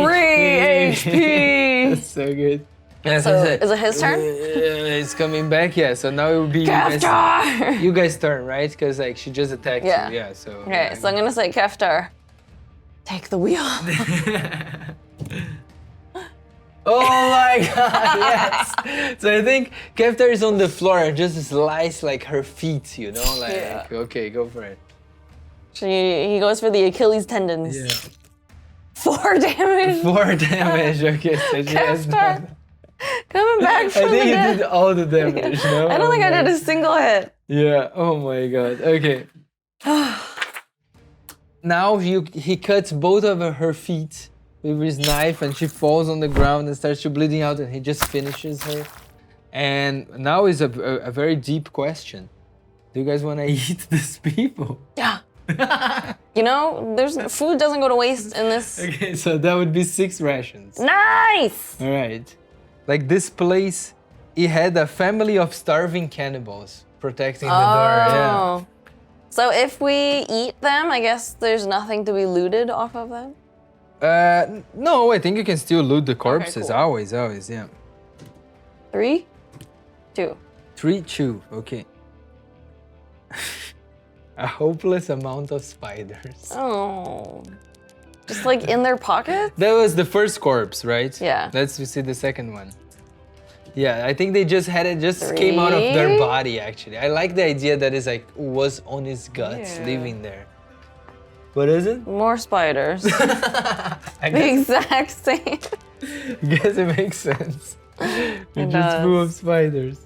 HP. That's so good. Yeah, So is it his turn? It's coming back, yeah. So now it will be Keftar! you guys' turn, right? Because like she just attacked you, yeah. So okay, so I'm gonna say Keftar, take the wheel. Oh my god, yes! So I think Keftar is on the floor and just slice like her feet, you know? Like, okay, go for it. He goes for the Achilles tendons. Yeah. 4 damage. 4 damage, okay. So she has Keftar, coming back from I think the you dead. did all the damage, no? I don't think I did a single hit. Yeah, oh my god, okay. Now he cuts both of her feet with his knife and she falls on the ground and starts to bleeding out and he just finishes her. And now is a very deep question. Do you guys want to eat these people? Yeah. You know, food doesn't go to waste in this. Okay, so that would be 6 rations. Nice! All right. Like this place, it had a family of starving cannibals protecting the door. Yeah. So if we eat them, I guess there's nothing to be looted off of them? No, I think you can still loot the corpses. cool. Always, yeah. 3, 2. 3, 2, okay. A hopeless amount of spiders. Oh. Just like in their pockets? That was the first corpse, right? Yeah. Let's see the second one. Yeah, I think they just had it, came out of their body actually. I like the idea that it's like, was on his guts living there. What is it? More spiders. The exact same. I guess it makes sense. We're just does. full of spiders.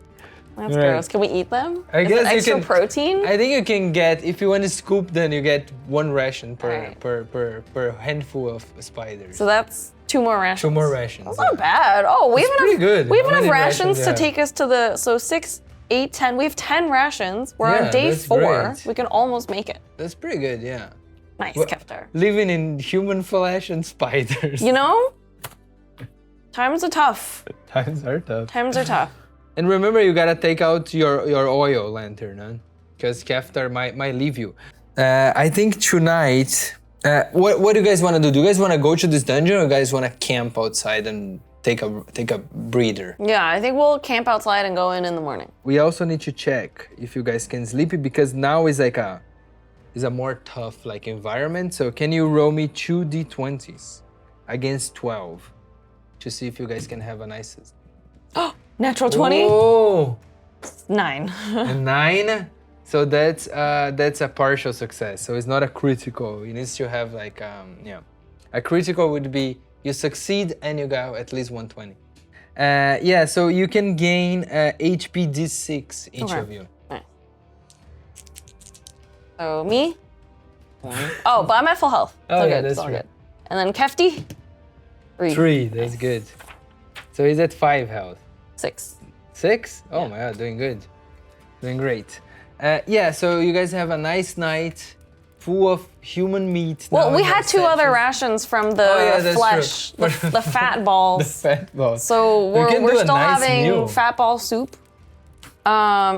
That's Right. gross. Can we eat them? I Is guess it you extra can- protein? I think you can get, if you want to scoop, then you get 1 ration Alright. per handful of spiders. So that's 2 more rations. 2 more rations. That's not bad. Oh, we It's have pretty enough. good. We have How enough many rations rations to you have? take us to the 6, 8, 10. We have 10 rations. We're Yeah, on day that's 4. great. We can almost make it. That's pretty good, yeah. Nice, Well- Keftar. Living in human flesh and spiders. You know, times are tough. Times are tough. Times are tough. And remember, you gotta take out your oil lantern, huh? Because Keftar might leave you. I think tonight, what do you guys want to do? Do you guys want to go to this dungeon, or you guys want to camp outside and take a breather? Yeah, I think we'll camp outside and go in the morning. We also need to check if you guys can sleep, because now is like a more tough like environment. So can you roll me 2 d20s against 12 to see if you guys can have a nice. Natural 20? Oh, 9. a 9. So that's a partial success. So it's not a critical. You need to have like a critical would be you succeed and you got at least 120. Yeah. So you can gain HP D6 each Okay. of you. Nice. So me? Oh, but I'm at full health. Oh, It's all yeah, good. that's It's all right. good. And then Kefty? 3. 3. That's good. So he's at 5 health. 6. 6? Oh my god, doing good. Doing great. Yeah, so you guys have a nice night full of human meat. Well, now we in your had 2 other section. rations from the Oh, yeah, that's flesh, true. the fat balls. The fat balls. So We can we're do a still nice having meal. fat ball soup. the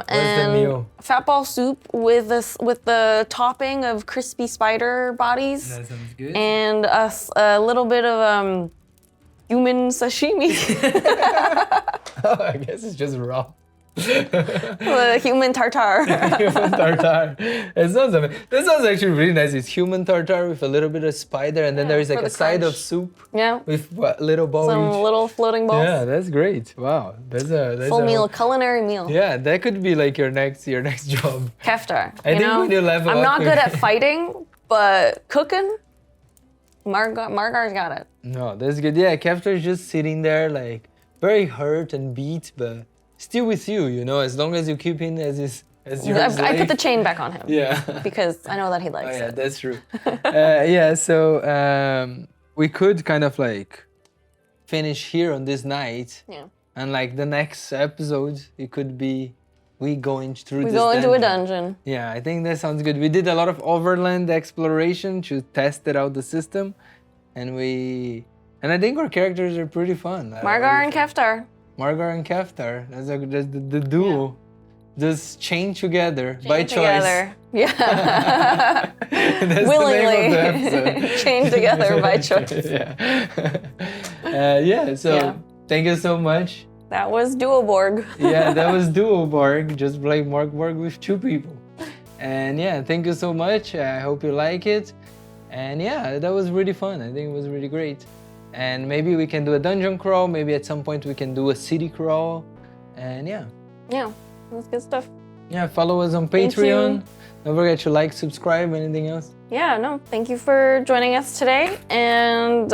And meal? fat ball soup with the topping of crispy spider bodies That sounds good. and a little bit of human sashimi. Oh, I guess it's just raw. Human tartar. Human tartar. That sounds actually really nice. It's human tartar with a little bit of spider, and then there is like for a the side of crunch. soup Yeah. with what, little ball Some each. little floating balls. Yeah, that's great. Wow, that's a Full meal, culinary meal. Yeah, that could be like your next job. Keftar. I think when you level I'm up, not you- good at fighting, but cooking, Margar's got it. No, that's good. Yeah, Keftar is just sitting there like very hurt and beat, but still with you. You know, as long as you keep him as your I slave. put the chain back on him. Yeah. Because I know that he Oh likes yeah, it. that's true. Yeah, so we could kind of like finish here on this night, Yeah. and like the next episode, it could be we going through. We this go into a dungeon. dungeon. Yeah, I think that sounds good. We did a lot of overland exploration to test it out the system, and I think our characters are pretty fun. Margar and Keftar. Margar and Keftar. That's the duo. Just chain together by choice. Together. Yeah. That's Willingly. the name of the episode. Chained together by choice. Yeah. So Yeah. thank you so much. That was Duo Borg. Yeah, that was Duo Borg. Just play Mork Borg with 2 people. And yeah, thank you so much. I hope you like it. And yeah, that was really fun. I think it was really great. And maybe we can do a dungeon crawl. Maybe at some point we can do a city crawl. And yeah. Yeah, that's good stuff. Yeah, follow us on Thank Patreon. you. Don't forget to like, subscribe, anything else. Yeah, no, thank you for joining us today. And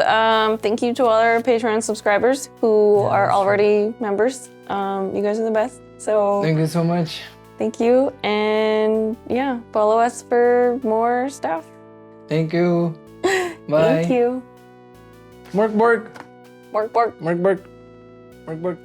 thank you to all our Patreon subscribers who are already members. You guys are the best. So Thank you so much. thank you. And yeah, follow us for more stuff. Thank you. Bye. Thank you. Mork Borg. Mork Borg. Mork Borg. Mork Borg.